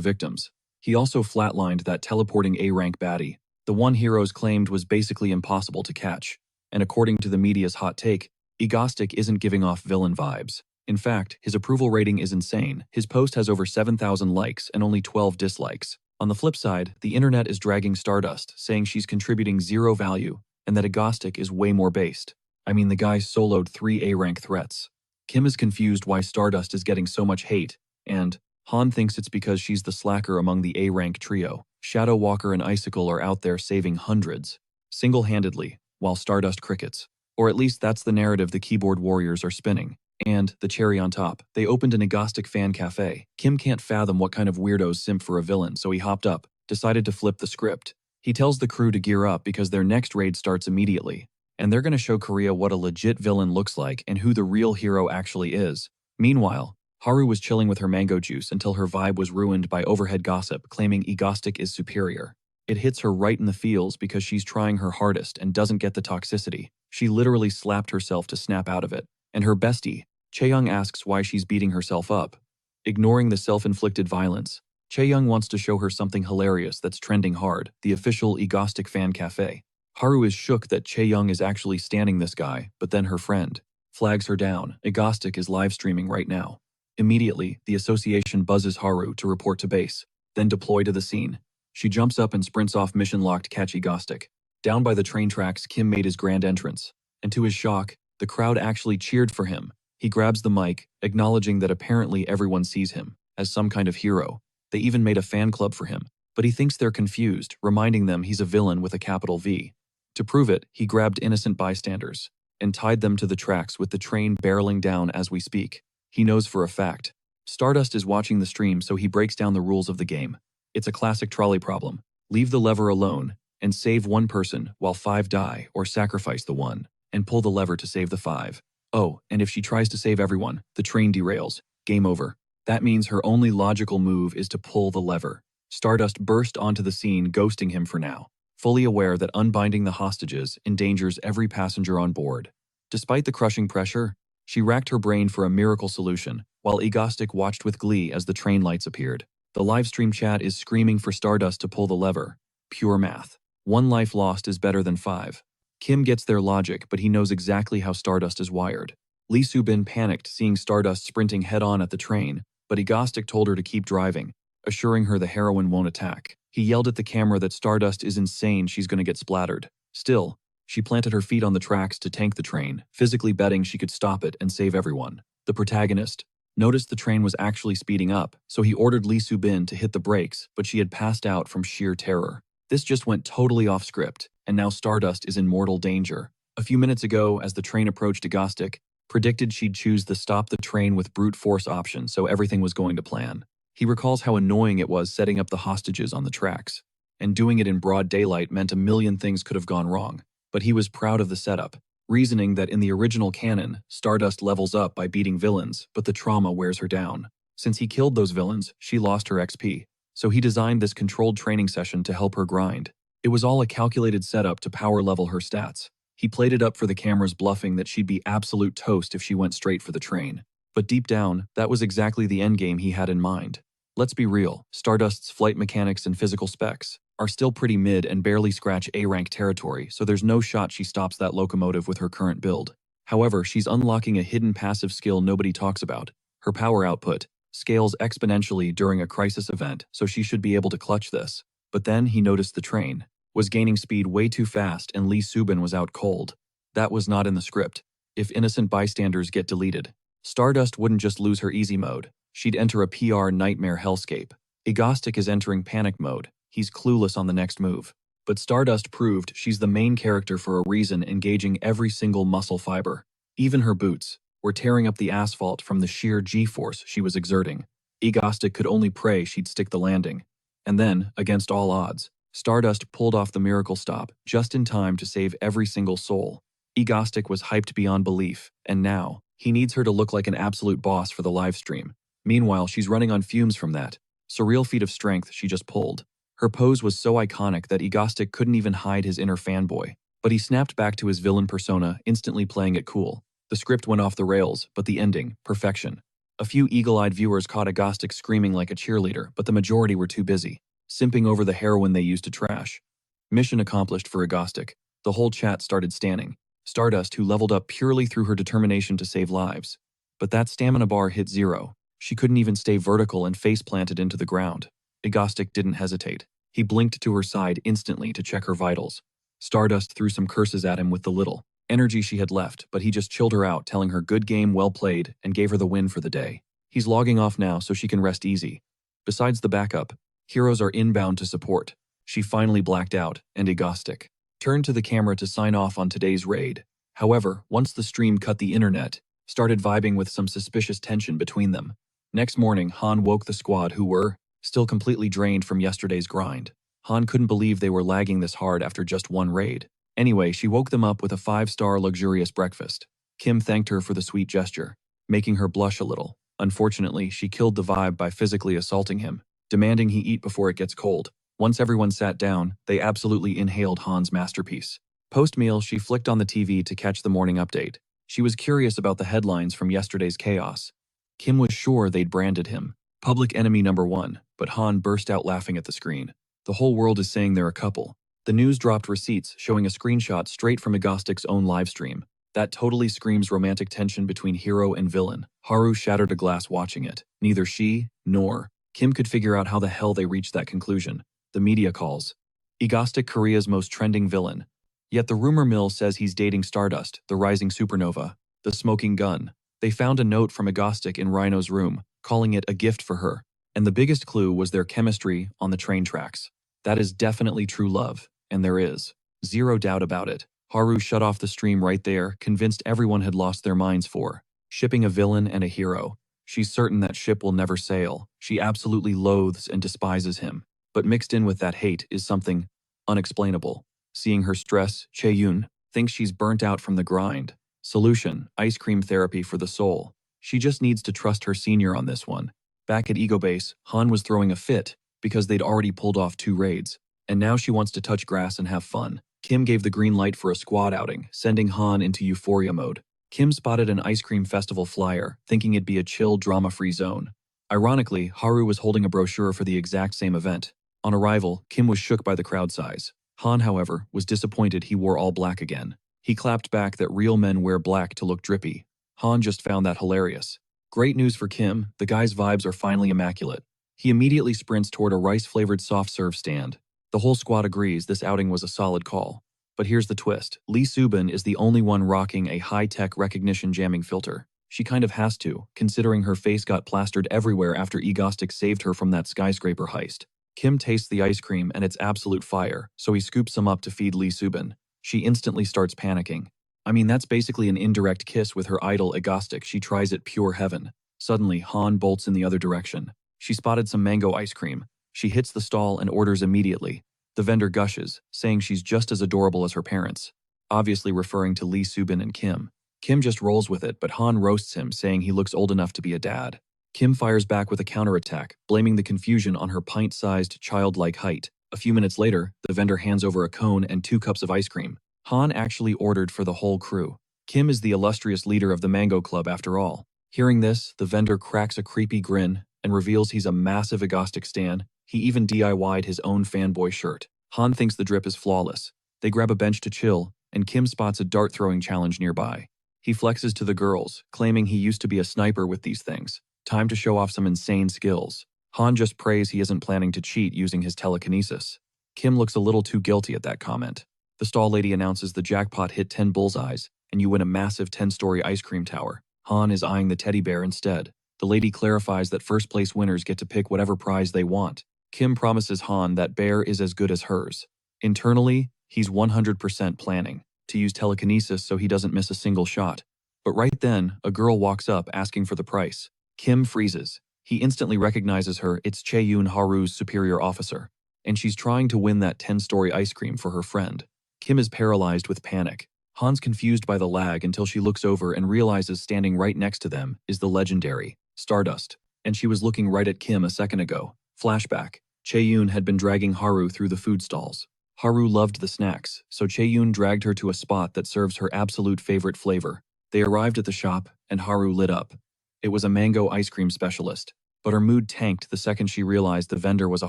victims. He also flatlined that teleporting A-rank baddie, the one heroes claimed was basically impossible to catch. And according to the media's hot take, Egostic isn't giving off villain vibes. In fact, his approval rating is insane. His post has over 7,000 likes and only 12 dislikes. On the flip side, the internet is dragging Stardust, saying she's contributing zero value and that Egostic is way more based. I mean, the guy soloed 3 A-rank threats. Kim is confused why Stardust is getting so much hate, and Han thinks it's because she's the slacker among the A-rank trio. Shadow Walker and Icicle are out there saving hundreds, single-handedly, while Stardust crickets. Or at least that's the narrative the keyboard warriors are spinning. And, the cherry on top, they opened an Egostic fan cafe. Kim can't fathom what kind of weirdos simp for a villain, so he hopped up, decided to flip the script. He tells the crew to gear up because their next raid starts immediately, and they're going to show Korea what a legit villain looks like and who the real hero actually is. Meanwhile, Haru was chilling with her mango juice until her vibe was ruined by overhead gossip claiming Egostic is superior. It hits her right in the feels because she's trying her hardest and doesn't get the toxicity. She literally slapped herself to snap out of it. And her bestie, Chaeyoung, asks why she's beating herself up. Ignoring the self-inflicted violence, Chaeyoung wants to show her something hilarious that's trending hard, the official Egostic fan cafe. Haru is shook that Chaeyoung is actually standing this guy, but then her friend flags her down. Egostic is live streaming right now. Immediately, the association buzzes Haru to report to base, then deploy to the scene. She jumps up and sprints off mission locked catch Egostic. Down by the train tracks, Kim made his grand entrance, and to his shock, the crowd actually cheered for him. He grabs the mic, acknowledging that apparently everyone sees him as some kind of hero. They even made a fan club for him, but he thinks they're confused, reminding them he's a villain with a capital V. To prove it, he grabbed innocent bystanders and tied them to the tracks with the train barreling down as we speak. He knows for a fact. Stardust is watching the stream, so he breaks down the rules of the game. It's a classic trolley problem. Leave the lever alone and save one person while 5 die, or sacrifice the one and pull the lever to save the 5. Oh, and if she tries to save everyone, the train derails. Game over. That means her only logical move is to pull the lever. Stardust burst onto the scene, ghosting him for now, fully aware that unbinding the hostages endangers every passenger on board. Despite the crushing pressure, she racked her brain for a miracle solution, while Egostic watched with glee as the train lights appeared. The livestream chat is screaming for Stardust to pull the lever. Pure math. 1 life lost is better than 5. Kim gets their logic, but he knows exactly how Stardust is wired. Lee Soo-bin panicked seeing Stardust sprinting head-on at the train, but Egostic told her to keep driving, assuring her the heroine won't attack. He yelled at the camera that Stardust is insane, she's gonna get splattered. Still, she planted her feet on the tracks to tank the train, physically betting she could stop it and save everyone. The protagonist noticed the train was actually speeding up, so he ordered Lee Soo-bin to hit the brakes, but she had passed out from sheer terror. This just went totally off script, and now Stardust is in mortal danger. A few minutes ago, as the train approached, Egostic predicted she'd choose the stop the train with brute force option, so everything was going to plan. He recalls how annoying it was setting up the hostages on the tracks, and doing it in broad daylight meant a million things could have gone wrong. But he was proud of the setup, reasoning that in the original canon, Stardust levels up by beating villains, but the trauma wears her down. Since he killed those villains, she lost her XP. So he designed this controlled training session to help her grind. It was all a calculated setup to power level her stats. He played it up for the cameras, bluffing that she'd be absolute toast if she went straight for the train. But deep down, that was exactly the endgame he had in mind. Let's be real, Stardust's flight mechanics and physical specs are still pretty mid and barely scratch A-rank territory, so there's no shot she stops that locomotive with her current build. However, she's unlocking a hidden passive skill nobody talks about. Her power output scales exponentially during a crisis event, so she should be able to clutch this. But then he noticed the train was gaining speed way too fast and Lee Soo-bin was out cold. That was not in the script. If innocent bystanders get deleted, Stardust wouldn't just lose her easy mode. She'd enter a PR nightmare hellscape. Egostic is entering panic mode. He's clueless on the next move. But Stardust proved she's the main character for a reason, engaging every single muscle fiber. Even her boots were tearing up the asphalt from the sheer G-force she was exerting. Egostic could only pray she'd stick the landing. And then, against all odds, Stardust pulled off the miracle stop just in time to save every single soul. Egostic was hyped beyond belief, and now, he needs her to look like an absolute boss for the livestream. Meanwhile, she's running on fumes from that surreal feat of strength she just pulled. Her pose was so iconic that Egostic couldn't even hide his inner fanboy. But he snapped back to his villain persona, instantly playing it cool. The script went off the rails, but the ending, perfection. A few eagle-eyed viewers caught Egostic screaming like a cheerleader, but the majority were too busy simping over the heroine they used to trash. Mission accomplished for Egostic. The whole chat started standing. Stardust, who leveled up purely through her determination to save lives. But that stamina bar hit 0. She couldn't even stay vertical and face planted into the ground. Egostic didn't hesitate. He blinked to her side instantly to check her vitals. Stardust threw some curses at him with the little energy she had left, but he just chilled her out, telling her good game, well played, and gave her the win for the day. He's logging off now so she can rest easy. Besides the backup, heroes are inbound to support. She finally blacked out, and Egostic turned to the camera to sign off on today's raid. However, once the stream cut the internet, started vibing with some suspicious tension between them. Next morning, Han woke the squad who were still completely drained from yesterday's grind. Han couldn't believe they were lagging this hard after just one raid. Anyway, she woke them up with a 5-star luxurious breakfast. Kim thanked her for the sweet gesture, making her blush a little. Unfortunately, she killed the vibe by physically assaulting him, demanding he eat before it gets cold. Once everyone sat down, they absolutely inhaled Han's masterpiece. Post-meal, she flicked on the TV to catch the morning update. She was curious about the headlines from yesterday's chaos. Kim was sure they'd branded him public enemy number 1, but Han burst out laughing at the screen. The whole world is saying they're a couple. The news dropped receipts showing a screenshot straight from Egostic's own livestream. That totally screams romantic tension between hero and villain. Haru shattered a glass watching it. Neither she nor Kim could figure out how the hell they reached that conclusion. The media calls Egostic Korea's most trending villain. Yet the rumor mill says he's dating Stardust, the rising supernova, the smoking gun. They found a note from Egostic in Rhino's room, calling it a gift for her. And the biggest clue was their chemistry on the train tracks. That is definitely true love, and there is zero doubt about it. Haru shut off the stream right there, convinced everyone had lost their minds for shipping a villain and a hero. She's certain that ship will never sail. She absolutely loathes and despises him. But mixed in with that hate is something unexplainable. Seeing her stress, Chae-yoon thinks she's burnt out from the grind. Solution: ice cream therapy for the soul. She just needs to trust her senior on this one. Back at Ego Base, Han was throwing a fit because they'd already pulled off 2 raids, and now she wants to touch grass and have fun. Kim gave the green light for a squad outing, sending Han into euphoria mode. Kim spotted an ice cream festival flyer, thinking it'd be a chill, drama-free zone. Ironically, Haru was holding a brochure for the exact same event. On arrival, Kim was shook by the crowd size. Han, however, was disappointed he wore all black again. He clapped back that real men wear black to look drippy. Han just found that hilarious. Great news for Kim, the guy's vibes are finally immaculate. He immediately sprints toward a rice-flavored soft-serve stand. The whole squad agrees this outing was a solid call. But here's the twist. Lee Subin is the only one rocking a high-tech recognition jamming filter. She kind of has to, considering her face got plastered everywhere after Egostic saved her from that skyscraper heist. Kim tastes the ice cream and it's absolute fire, so he scoops some up to feed Lee Subin. She instantly starts panicking. I mean, that's basically an indirect kiss with her idol Egostic. She tries it pure heaven. Suddenly, Han bolts in the other direction. She spotted some mango ice cream. She hits the stall and orders immediately. The vendor gushes, saying she's just as adorable as her parents, obviously referring to Lee Subin and Kim. Kim just rolls with it, but Han roasts him, saying he looks old enough to be a dad. Kim fires back with a counterattack, blaming the confusion on her pint-sized, childlike height. A few minutes later, the vendor hands over a cone and 2 cups of ice cream. Han actually ordered for the whole crew. Kim is the illustrious leader of the Mango Club after all. Hearing this, the vendor cracks a creepy grin and reveals he's a massive Egostic stan. He even DIY'd his own fanboy shirt. Han thinks the drip is flawless. They grab a bench to chill, and Kim spots a dart-throwing challenge nearby. He flexes to the girls, claiming he used to be a sniper with these things. Time to show off some insane skills. Han just prays he isn't planning to cheat using his telekinesis. Kim looks a little too guilty at that comment. The stall lady announces the jackpot hit 10 bullseyes, and you win a massive 10-story ice cream tower. Han is eyeing the teddy bear instead. The lady clarifies that first-place winners get to pick whatever prize they want. Kim promises Han that bear is as good as hers. Internally, he's 100% planning to use telekinesis so he doesn't miss a single shot. But right then, a girl walks up asking for the price. Kim freezes. He instantly recognizes her. It's Chae-yoon, Haru's superior officer, and she's trying to win that 10-story ice cream for her friend. Kim is paralyzed with panic. Han's confused by the lag until she looks over and realizes standing right next to them is the legendary Stardust, and she was looking right at Kim a second ago. Flashback. Chae-yoon had been dragging Haru through the food stalls. Haru loved the snacks, so Chae-yoon dragged her to a spot that serves her absolute favorite flavor. They arrived at the shop, and Haru lit up. It was a mango ice cream specialist, but her mood tanked the second she realized the vendor was a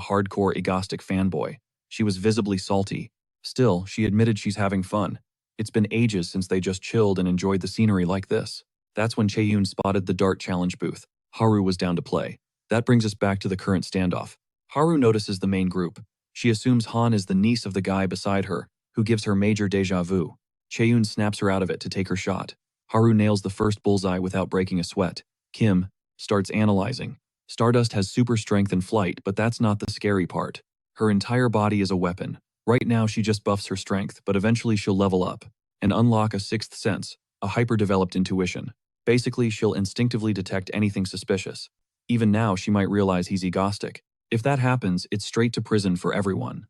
hardcore Egostic fanboy. She was visibly salty. Still, she admitted she's having fun. It's been ages since they just chilled and enjoyed the scenery like this. That's when Chaeyoon spotted the dart challenge booth. Haru was down to play. That brings us back to the current standoff. Haru notices the main group. She assumes Han is the niece of the guy beside her, who gives her major deja vu. Chaeyoon snaps her out of it to take her shot. Haru nails the first bullseye without breaking a sweat. Kim starts analyzing. Stardust has super strength and flight, but that's not the scary part. Her entire body is a weapon. Right now she just buffs her strength, but eventually she'll level up and unlock a sixth sense, a hyper-developed intuition. Basically, she'll instinctively detect anything suspicious. Even now, she might realize he's egostic. If that happens, it's straight to prison for everyone.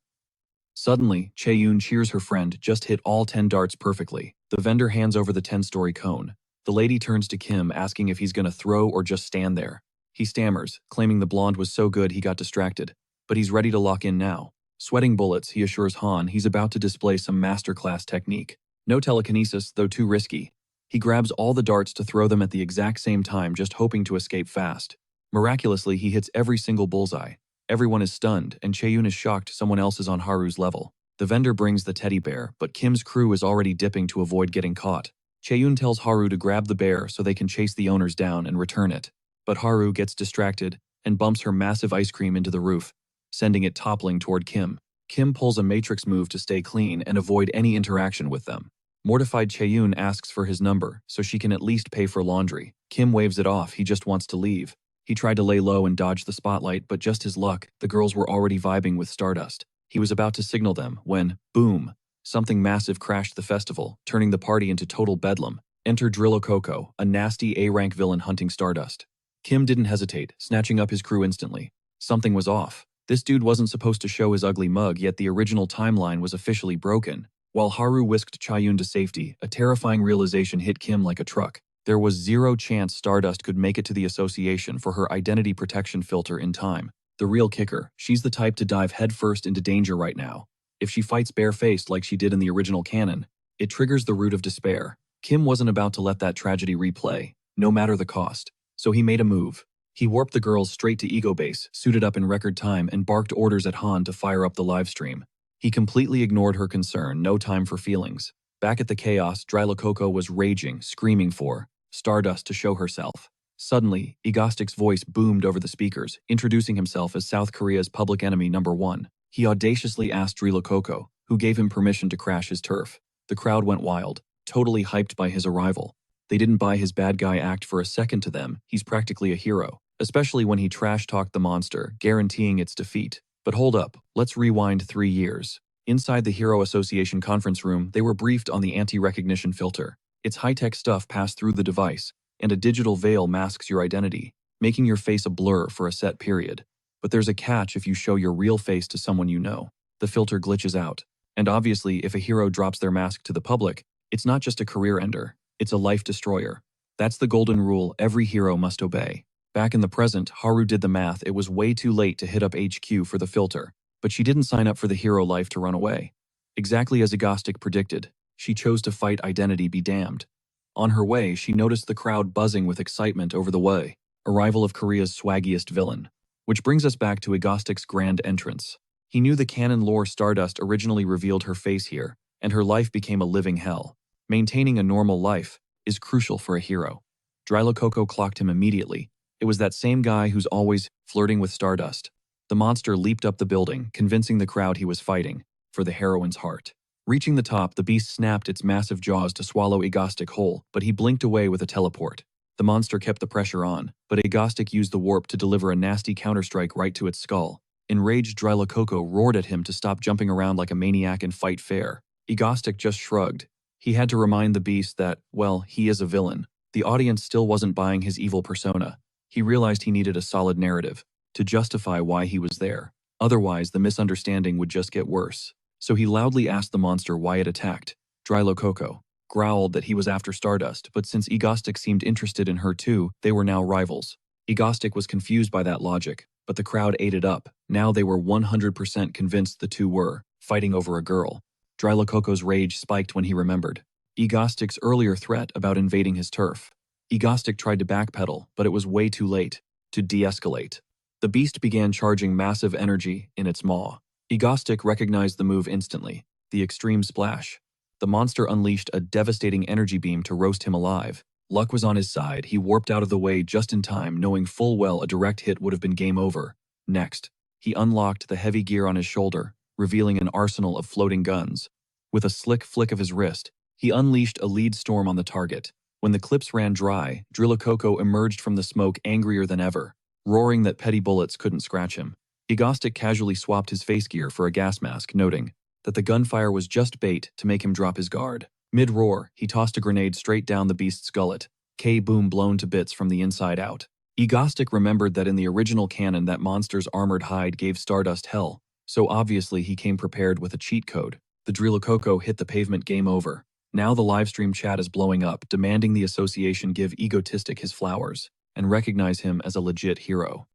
Suddenly, Chaeyoon cheers her friend, just hit all 10 darts perfectly. The vendor hands over the 10-story cone. The lady turns to Kim, asking if he's gonna throw or just stand there. He stammers, claiming the blonde was so good he got distracted. But he's ready to lock in now. Sweating bullets, he assures Han he's about to display some masterclass technique. No telekinesis, though too risky. He grabs all the darts to throw them at the exact same time, just hoping to escape fast. Miraculously, he hits every single bullseye. Everyone is stunned, and Chaeyoon is shocked someone else is on Haru's level. The vendor brings the teddy bear, but Kim's crew is already dipping to avoid getting caught. Chaeyoon tells Haru to grab the bear so they can chase the owners down and return it. But Haru gets distracted and bumps her massive ice cream into the roof, sending it toppling toward Kim. Kim pulls a matrix move to stay clean and avoid any interaction with them. Mortified, Chaeyoon asks for his number so she can at least pay for laundry. Kim waves it off, he just wants to leave. He tried to lay low and dodge the spotlight, but just his luck, the girls were already vibing with Stardust. He was about to signal them when, boom, something massive crashed the festival, turning the party into total bedlam. Enter Drillo Coco, a nasty A-rank villain hunting Stardust. Kim didn't hesitate, snatching up his crew instantly. Something was off. This dude wasn't supposed to show his ugly mug, yet the original timeline was officially broken. While Haru whisked Chaeyoon to safety, a terrifying realization hit Kim like a truck. There was zero chance Stardust could make it to the association for her identity protection filter in time. The real kicker, she's the type to dive headfirst into danger right now. If she fights barefaced like she did in the original canon, it triggers the root of despair. Kim wasn't about to let that tragedy replay, no matter the cost. So he made a move. He warped the girls straight to Ego Base, suited up in record time, and barked orders at Han to fire up the livestream. He completely ignored her concern, no time for feelings. Back at the chaos, Dryla Coco was raging, screaming for Stardust to show herself. Suddenly, Egostic's voice boomed over the speakers, introducing himself as South Korea's public enemy #1. He audaciously asked Dryla Coco, who gave him permission to crash his turf. The crowd went wild, totally hyped by his arrival. They didn't buy his bad guy act for a second. To them, he's practically a hero, especially when he trash-talked the monster, guaranteeing its defeat. But hold up, let's rewind 3 years. Inside the Hero Association conference room, they were briefed on the anti-recognition filter. It's high-tech stuff passed through the device, and a digital veil masks your identity, making your face a blur for a set period. But there's a catch if you show your real face to someone you know. The filter glitches out. And obviously, if a hero drops their mask to the public, it's not just a career ender, it's a life destroyer. That's the golden rule every hero must obey. Back in the present, Haru did the math. It was way too late to hit up HQ for the filter, but she didn't sign up for the hero life to run away. Exactly as Egostic predicted, she chose to fight identity be damned. On her way, she noticed the crowd buzzing with excitement over the arrival of Korea's swaggiest villain. Which brings us back to Egostic's grand entrance. He knew the canon lore Stardust originally revealed her face here, and her life became a living hell. Maintaining a normal life is crucial for a hero. Dryla Coco clocked him immediately. It was that same guy who's always flirting with Stardust. The monster leaped up the building, convincing the crowd he was fighting for the heroine's heart. Reaching the top, the beast snapped its massive jaws to swallow Egostic whole, but he blinked away with a teleport. The monster kept the pressure on, but Egostic used the warp to deliver a nasty counterstrike right to its skull. Enraged, Dryla Coco roared at him to stop jumping around like a maniac and fight fair. Egostic just shrugged. He had to remind the beast that, well, he is a villain. The audience still wasn't buying his evil persona. He realized he needed a solid narrative to justify why he was there. Otherwise, the misunderstanding would just get worse. So he loudly asked the monster why it attacked. Dryla Coco growled that he was after Stardust, but since Egostic seemed interested in her too, they were now rivals. Egostic was confused by that logic, but the crowd ate it up. Now they were 100% convinced the two were fighting over a girl. Dryla Coco's rage spiked when he remembered Egostic's earlier threat about invading his turf. Egostic tried to backpedal, but it was way too late to de-escalate. The beast began charging massive energy in its maw. Egostic recognized the move instantly, the extreme splash. The monster unleashed a devastating energy beam to roast him alive. Luck was on his side. He warped out of the way just in time, knowing full well a direct hit would have been game over. Next, he unlocked the heavy gear on his shoulder, revealing an arsenal of floating guns. With a slick flick of his wrist, he unleashed a lead storm on the target. When the clips ran dry, Drilicoco emerged from the smoke angrier than ever, roaring that petty bullets couldn't scratch him. Egostic casually swapped his face gear for a gas mask, noting that the gunfire was just bait to make him drop his guard. Mid-roar, he tossed a grenade straight down the beast's gullet, K-boom blown to bits from the inside out. Egostic remembered that in the original canon that monster's armored hide gave Stardust hell, so obviously he came prepared with a cheat code. The Drilicoco hit the pavement. Game over. Now the livestream chat is blowing up, demanding the association give Egotistic his flowers and recognize him as a legit hero.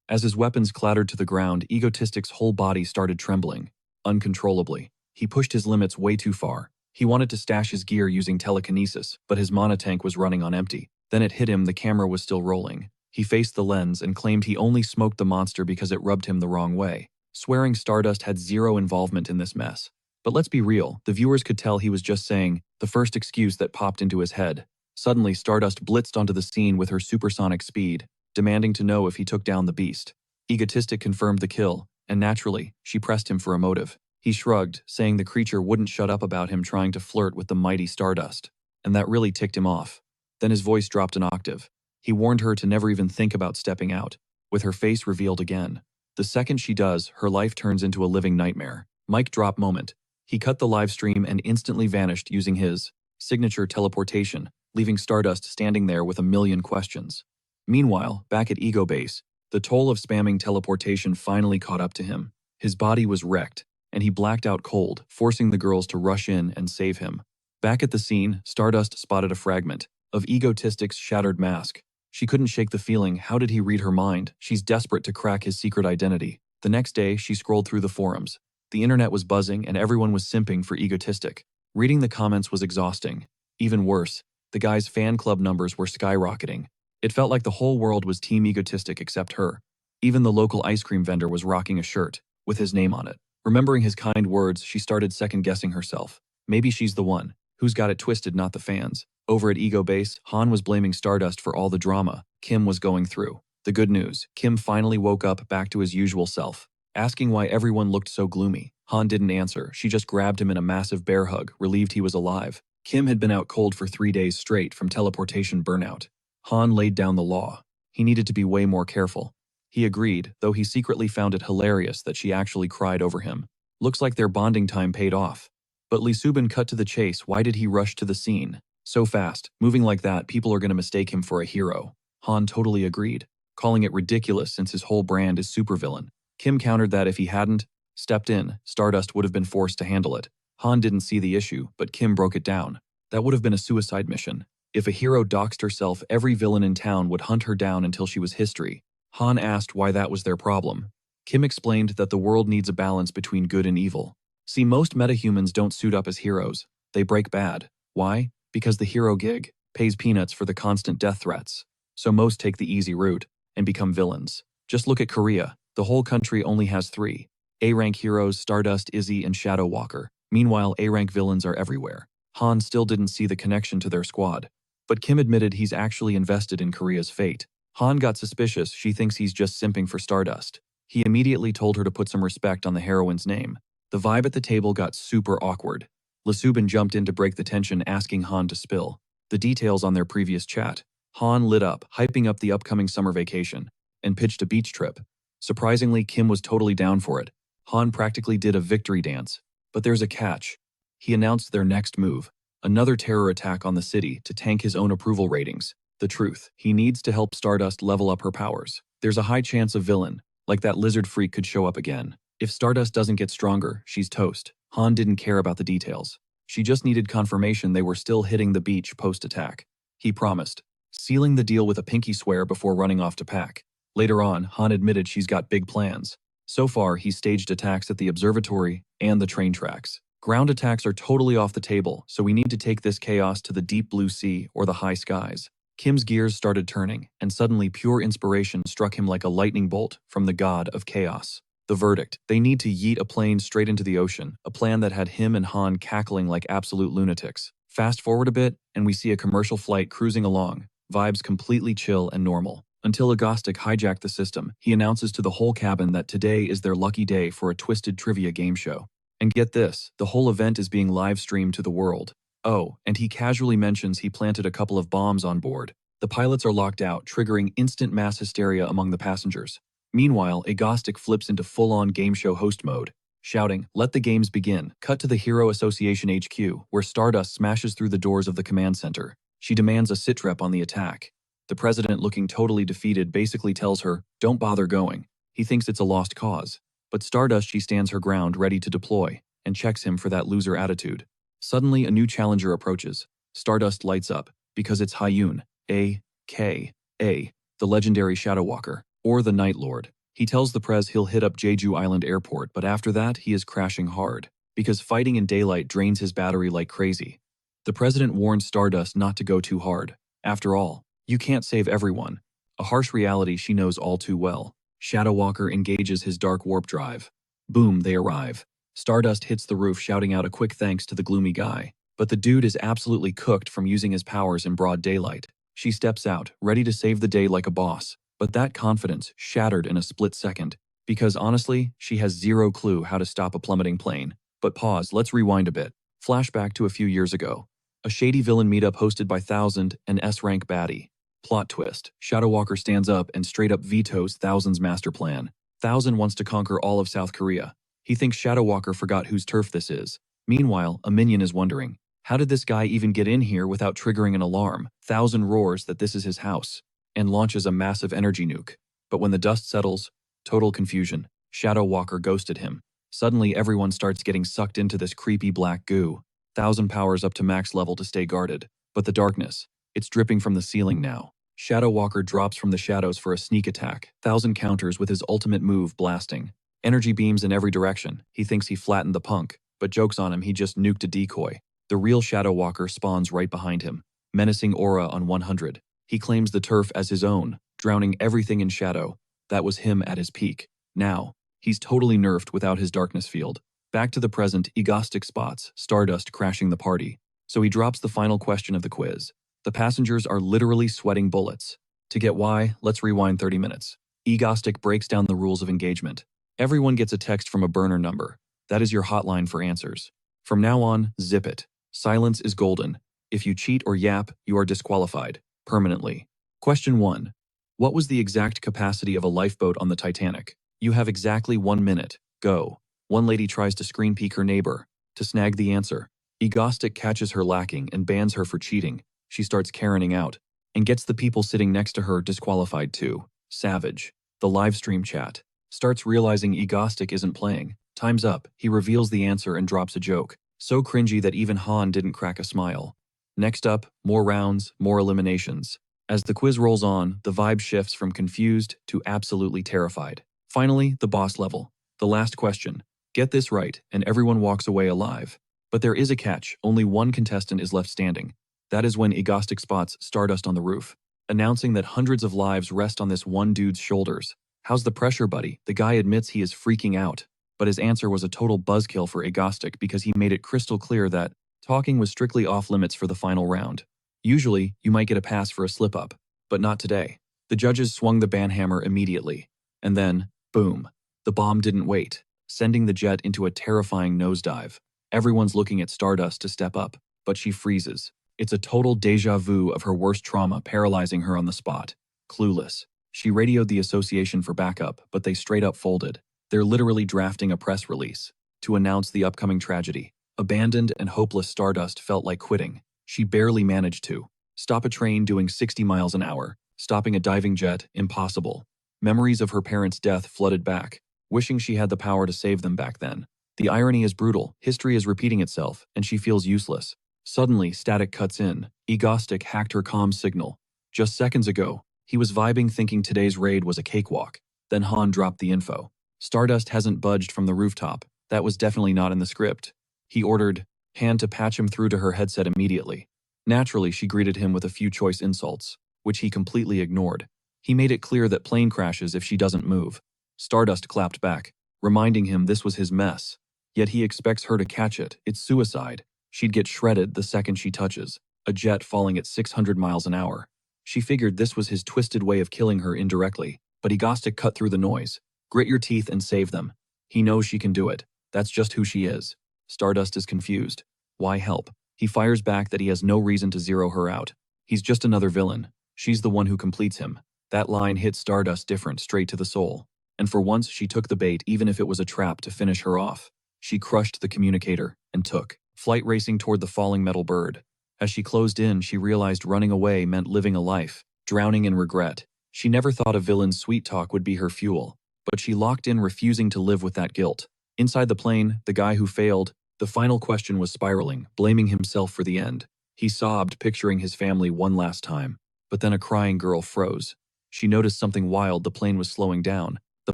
As his weapons clattered to the ground, Egotistic's whole body started trembling, uncontrollably. He pushed his limits way too far. He wanted to stash his gear using telekinesis, but his mana tank was running on empty. Then it hit him. The camera was still rolling. He faced the lens and claimed he only smoked the monster because it rubbed him the wrong way, swearing Stardust had zero involvement in this mess. But let's be real, the viewers could tell he was just saying the first excuse that popped into his head. Suddenly, Stardust blitzed onto the scene with her supersonic speed, demanding to know if he took down the beast. Egotistic confirmed the kill, and naturally, she pressed him for a motive. He shrugged, saying the creature wouldn't shut up about him trying to flirt with the mighty Stardust, and that really ticked him off. Then his voice dropped an octave. He warned her to never even think about stepping out, with her face revealed again. The second she does, her life turns into a living nightmare. Mic drop moment. He cut the live stream and instantly vanished using his signature teleportation, leaving Stardust standing there with a million questions. Meanwhile, back at Ego Base, the toll of spamming teleportation finally caught up to him. His body was wrecked, and he blacked out cold, forcing the girls to rush in and save him. Back at the scene, Stardust spotted a fragment of Egotistic's shattered mask. She couldn't shake the feeling. How did he read her mind? She's desperate to crack his secret identity. The next day, she scrolled through the forums. The internet was buzzing and everyone was simping for Egotistic. Reading the comments was exhausting. Even worse, the guy's fan club numbers were skyrocketing. It felt like the whole world was Team Egotistic except her. Even the local ice cream vendor was rocking a shirt with his name on it. Remembering his kind words, she started second-guessing herself. Maybe she's the one who's got it twisted, not the fans. Over at Ego Base, Han was blaming Stardust for all the drama Kim was going through. The good news, Kim finally woke up back to his usual self. Asking why everyone looked so gloomy, Han didn't answer. She just grabbed him in a massive bear hug, relieved he was alive. Kim had been out cold for 3 days straight from teleportation burnout. Han laid down the law. He needed to be way more careful. He agreed, though he secretly found it hilarious that she actually cried over him. Looks like their bonding time paid off. But Lee Subin cut to the chase. Why did he rush to the scene so fast? Moving like that, people are going to mistake him for a hero. Han totally agreed, calling it ridiculous since his whole brand is supervillain. Kim countered that if he hadn't stepped in, Stardust would have been forced to handle it. Han didn't see the issue, but Kim broke it down. That would have been a suicide mission. If a hero doxed herself, every villain in town would hunt her down until she was history. Han asked why that was their problem. Kim explained that the world needs a balance between good and evil. See, most metahumans don't suit up as heroes. They break bad. Why? Because the hero gig pays peanuts for the constant death threats. So most take the easy route and become villains. Just look at Korea. The whole country only has 3 A-rank heroes: Stardust, Izzy, and Shadow Walker. Meanwhile, A-rank villains are everywhere. Han still didn't see the connection to their squad. But Kim admitted he's actually invested in Korea's fate. Han got suspicious. She thinks he's just simping for Stardust. He immediately told her to put some respect on the heroine's name. The vibe at the table got super awkward. Lee Subin jumped in to break the tension, asking Han to spill the details on their previous chat. Han lit up, hyping up the upcoming summer vacation, and pitched a beach trip. Surprisingly, Kim was totally down for it. Han practically did a victory dance. But there's a catch. He announced their next move, another terror attack on the city to tank his own approval ratings. The truth, he needs to help Stardust level up her powers. There's a high chance a villain, like that lizard freak, could show up again. If Stardust doesn't get stronger, she's toast. Han didn't care about the details. She just needed confirmation they were still hitting the beach post-attack. He promised, sealing the deal with a pinky swear before running off to pack. Later on, Han admitted she's got big plans. So far, he's staged attacks at the observatory and the train tracks. Ground attacks are totally off the table, so we need to take this chaos to the deep blue sea or the high skies. Kim's gears started turning, and suddenly pure inspiration struck him like a lightning bolt from the god of chaos. The verdict: they need to yeet a plane straight into the ocean, a plan that had him and Han cackling like absolute lunatics. Fast forward a bit, and we see a commercial flight cruising along, vibes completely chill and normal. Until Agostic hijacked the system, he announces to the whole cabin that today is their lucky day for a twisted trivia game show. And get this, the whole event is being live-streamed to the world. Oh, and he casually mentions he planted a couple of bombs on board. The pilots are locked out, triggering instant mass hysteria among the passengers. Meanwhile, Agostic flips into full-on game show host mode, shouting, "Let the games begin." Cut to the Hero Association HQ, where Stardust smashes through the doors of the command center. She demands a sitrep on the attack. The president, looking totally defeated, basically tells her, "Don't bother going." He thinks it's a lost cause. But Stardust, she stands her ground, ready to deploy, and checks him for that loser attitude. Suddenly, a new challenger approaches. Stardust lights up, because it's Hyun, a.k.a. the legendary Shadow Walker, or the Night Lord. He tells the Prez he'll hit up Jeju Island Airport, but after that, he is crashing hard, because fighting in daylight drains his battery like crazy. The president warns Stardust not to go too hard. After all, you can't save everyone. A harsh reality she knows all too well. Shadow Walker engages his dark warp drive. Boom, they arrive. Stardust hits the roof, shouting out a quick thanks to the gloomy guy. But the dude is absolutely cooked from using his powers in broad daylight. She steps out, ready to save the day like a boss. But that confidence shattered in a split second. Because honestly, she has zero clue how to stop a plummeting plane. But pause, let's rewind a bit. Flashback to a few years ago. A shady villain meetup hosted by Thousand, an S-rank baddie. Plot twist: Shadow Walker stands up and straight up vetoes Thousand's master plan. Thousand wants to conquer all of South Korea. He thinks Shadow Walker forgot whose turf this is. Meanwhile, a minion is wondering, how did this guy even get in here without triggering an alarm? Thousand roars that this is his house, and launches a massive energy nuke. But when the dust settles, total confusion. Shadow Walker ghosted him. Suddenly everyone starts getting sucked into this creepy black goo. Thousand powers up to max level to stay guarded. But the darkness, it's dripping from the ceiling now. Shadow Walker drops from the shadows for a sneak attack. Thousand counters with his ultimate move, blasting. Energy beams in every direction. He thinks he flattened the punk, but joke's on him, he just nuked a decoy. The real Shadow Walker spawns right behind him, menacing aura on 100. He claims the turf as his own, drowning everything in shadow. That was him at his peak. Now, he's totally nerfed without his darkness field. Back to the present, Egostic spots Stardust crashing the party. So he drops the final question of the quiz. The passengers are literally sweating bullets. To get why, let's rewind 30 minutes. Egostic breaks down the rules of engagement. Everyone gets a text from a burner number. That is your hotline for answers. From now on, zip it. Silence is golden. If you cheat or yap, you are disqualified. Permanently. Question 1. What was the exact capacity of a lifeboat on the Titanic? You have exactly 1 minute. Go. One lady tries to screen peek her neighbor. To snag the answer, Egostic catches her lacking and bans her for cheating. She starts Karening out, and gets the people sitting next to her disqualified too. Savage. The livestream chat. Starts realizing Egostic isn't playing. Time's up. He reveals the answer and drops a joke. So cringy that even Han didn't crack a smile. Next up, more rounds, more eliminations. As the quiz rolls on, the vibe shifts from confused to absolutely terrified. Finally, the boss level. The last question. Get this right, and everyone walks away alive. But there is a catch. Only one contestant is left standing. That is when Egostic spots Stardust on the roof, announcing that hundreds of lives rest on this one dude's shoulders. How's the pressure, buddy? The guy admits he is freaking out. But his answer was a total buzzkill for Egostic because he made it crystal clear that talking was strictly off limits for the final round. Usually, you might get a pass for a slip-up, but not today. The judges swung the banhammer immediately. And then, boom, the bomb didn't wait, sending the jet into a terrifying nosedive. Everyone's looking at Stardust to step up, but she freezes. It's a total déjà vu of her worst trauma, paralyzing her on the spot. Clueless. She radioed the association for backup, but they straight up folded. They're literally drafting a press release to announce the upcoming tragedy. Abandoned and hopeless, Stardust felt like quitting. She barely managed to stop a train doing 60 miles an hour, stopping a diving jet, impossible. Memories of her parents' death flooded back, wishing she had the power to save them back then. The irony is brutal. History is repeating itself, and she feels useless. Suddenly, static cuts in. Egostic hacked her comm signal. Just seconds ago, he was vibing, thinking today's raid was a cakewalk. Then Han dropped the info. Stardust hasn't budged from the rooftop. That was definitely not in the script. He ordered Han to patch him through to her headset immediately. Naturally, she greeted him with a few choice insults, which he completely ignored. He made it clear that plane crashes if she doesn't move. Stardust clapped back. reminding him this was his mess. Yet he expects her to catch it. It's suicide. She'd get shredded the second she touches, a jet falling at 600 miles an hour. She figured this was his twisted way of killing her indirectly, but Egostic cut through the noise. Grit your teeth and save them. He knows she can do it. That's just who she is. Stardust is confused. Why help? He fires back that he has no reason to zero her out. He's just another villain. She's the one who completes him. That line hit Stardust different, straight to the soul. And for once, she took the bait even if it was a trap to finish her off. She crushed the communicator and took flight racing toward the falling metal bird. As she closed in, she realized running away meant living a life, drowning in regret. She never thought a villain's sweet talk would be her fuel, but she locked in, refusing to live with that guilt. Inside the plane, the guy who failed, the final question was spiraling, blaming himself for the end. He sobbed, picturing his family one last time. But then a crying girl froze. She noticed something wild. The plane was slowing down. The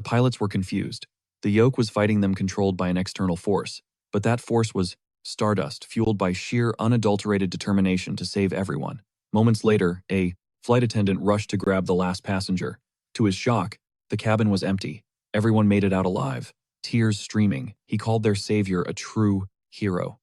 pilots were confused. The yoke was fighting them, controlled by an external force. But that force was Stardust, fueled by sheer, unadulterated determination to save everyone. Moments later, a flight attendant rushed to grab the last passenger. To his shock, the cabin was empty. Everyone made it out alive, tears streaming. He called their savior a true hero.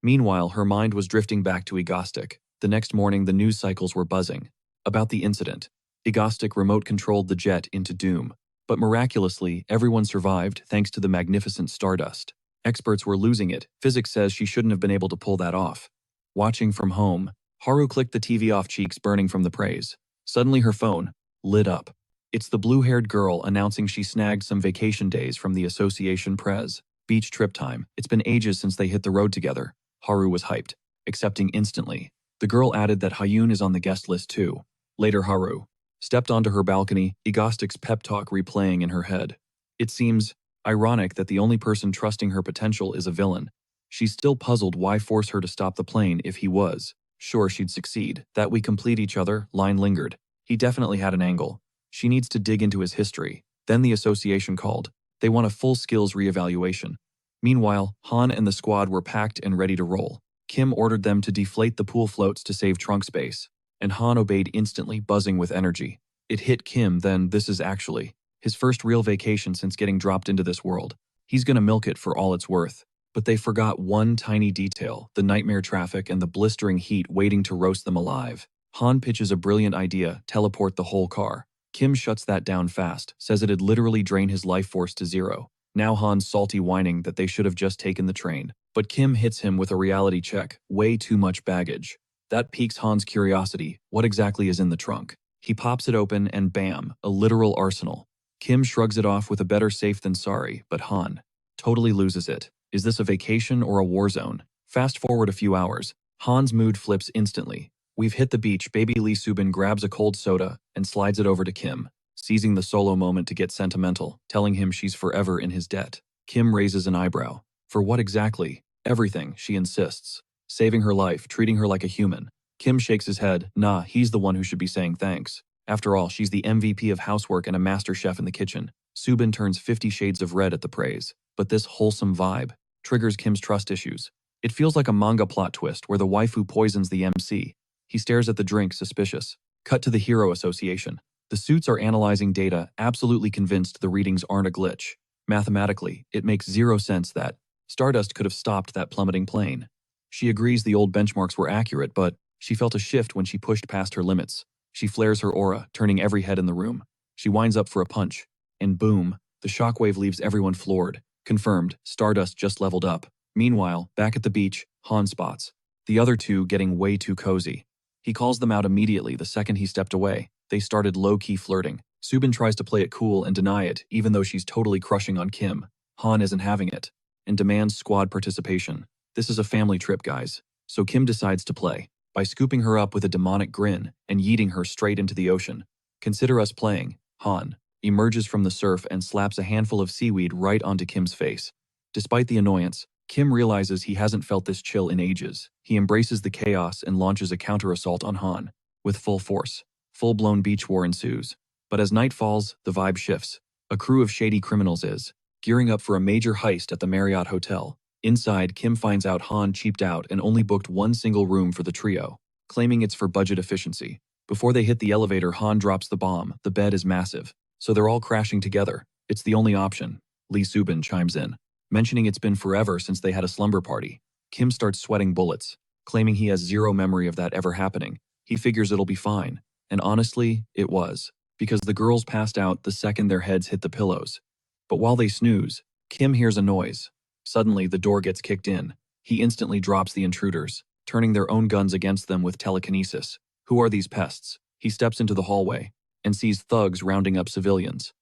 Meanwhile, her mind was drifting back to Egostic. The next morning, the news cycles were buzzing about the incident. Egostic remote-controlled the jet into doom. But miraculously, everyone survived thanks to the magnificent Stardust. Experts were losing it. Physics says she shouldn't have been able to pull that off. Watching from home, Haru clicked the TV off, cheeks burning from the praise. Suddenly her phone lit up. It's the blue-haired girl announcing she snagged some vacation days from the Association Press. Beach trip time. It's been ages since they hit the road together. Haru was hyped, accepting instantly. The girl added that Hyun is on the guest list too. Later, Haru stepped onto her balcony, Egostic's pep talk replaying in her head. It seems ironic that the only person trusting her potential is a villain. She's still puzzled why force her to stop the plane if he was sure she'd succeed. That we complete each other, line lingered. He definitely had an angle. She needs to dig into his history. Then the association called. They want a full skills reevaluation. Meanwhile, Han and the squad were packed and ready to roll. Kim ordered them to deflate the pool floats to save trunk space, and Han obeyed instantly, buzzing with energy. It hit Kim then, this is actually his first real vacation since getting dropped into this world. He's gonna milk it for all it's worth. But they forgot one tiny detail, the nightmare traffic and the blistering heat waiting to roast them alive. Han pitches a brilliant idea, teleport the whole car. Kim shuts that down fast, says it'd literally drain his life force to zero. Now Han's salty, whining that they should have just taken the train. But Kim hits him with a reality check, way too much baggage. That piques Han's curiosity. What exactly is in the trunk? He pops it open and bam, a literal arsenal. Kim shrugs it off with a better safe than sorry, but Han totally loses it. Is this a vacation or a war zone? Fast forward a few hours. Han's mood flips instantly. We've hit the beach. Baby Lee Subin grabs a cold soda and slides it over to Kim, seizing the solo moment to get sentimental, telling him she's forever in his debt. Kim raises an eyebrow. For what exactly? Everything, she insists. Saving her life, treating her like a human. Kim shakes his head. Nah, he's the one who should be saying thanks. After all, she's the MVP of housework and a master chef in the kitchen. Subin turns 50 shades of red at the praise. But this wholesome vibe triggers Kim's trust issues. It feels like a manga plot twist where the waifu poisons the MC. He stares at the drink, suspicious. Cut to the Hero Association. The suits are analyzing data, absolutely convinced the readings aren't a glitch. Mathematically, it makes zero sense that Stardust could have stopped that plummeting plane. She agrees the old benchmarks were accurate, but she felt a shift when she pushed past her limits. She flares her aura, turning every head in the room. She winds up for a punch. And boom, the shockwave leaves everyone floored. Confirmed, Stardust just leveled up. Meanwhile, back at the beach, Han spots the other two getting way too cozy. He calls them out immediately the second he stepped away. They started low-key flirting. Subin tries to play it cool and deny it, even though she's totally crushing on Kim. Han isn't having it, and demands squad participation. This is a family trip, guys. So Kim decides to play, by scooping her up with a demonic grin and yeeting her straight into the ocean. Consider us playing. Han emerges from the surf and slaps a handful of seaweed right onto Kim's face. Despite the annoyance, Kim realizes he hasn't felt this chill in ages. He embraces the chaos and launches a counter-assault on Han. With full force, full-blown beach war ensues. But as night falls, the vibe shifts. A crew of shady criminals is gearing up for a major heist at the Marriott Hotel. Inside, Kim finds out Han cheaped out and only booked one single room for the trio, claiming it's for budget efficiency. Before they hit the elevator, Han drops the bomb. The bed is massive, so they're all crashing together. It's the only option. Lee Subin chimes in, mentioning it's been forever since they had a slumber party. Kim starts sweating bullets, claiming he has zero memory of that ever happening. He figures it'll be fine. And honestly, it was, because the girls passed out the second their heads hit the pillows. But while they snooze, Kim hears a noise. Suddenly, the door gets kicked in. He instantly drops the intruders, turning their own guns against them with telekinesis. Who are these pests? He steps into the hallway and sees thugs rounding up civilians.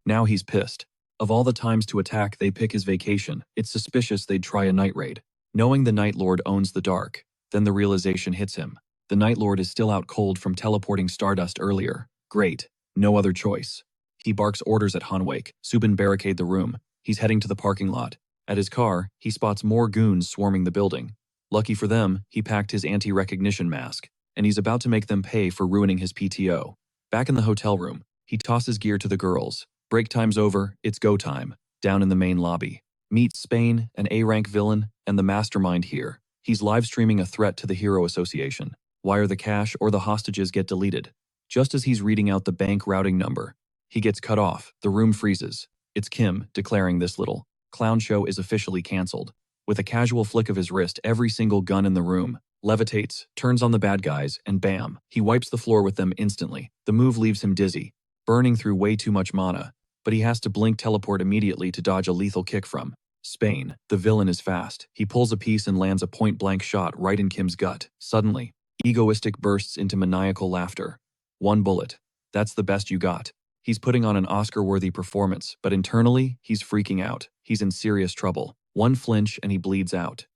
Now he's pissed. Of all the times to attack, they pick his vacation. It's suspicious they'd try a night raid. Knowing the Night Lord owns the dark, then the realization hits him. The Night Lord is still out cold from teleporting Stardust earlier. Great. No other choice. He barks orders at Hanwake. Subin barricade the room. He's heading to the parking lot. At his car, he spots more goons swarming the building. Lucky for them, he packed his anti-recognition mask, and he's about to make them pay for ruining his PTO. Back in the hotel room, he tosses gear to the girls. Break time's over, it's go time. Down in the main lobby. Meet Spain, an A-rank villain, and the mastermind here. He's live-streaming a threat to the Hero Association. Wire the cash or the hostages get deleted. Just as he's reading out the bank routing number, he gets cut off. The room freezes. It's Kim declaring this little clown show is officially canceled. With a casual flick of his wrist, every single gun in the room levitates, turns on the bad guys, and bam, he wipes the floor with them instantly. The move leaves him dizzy, burning through way too much mana, but he has to blink teleport immediately to dodge a lethal kick from Spain. The villain is fast. He pulls a piece and lands a point-blank shot right in Kim's gut. Suddenly, Egoistic bursts into maniacal laughter. One bullet. That's the best you got. He's putting on an Oscar-worthy performance, but internally, he's freaking out. He's in serious trouble. One flinch and he bleeds out.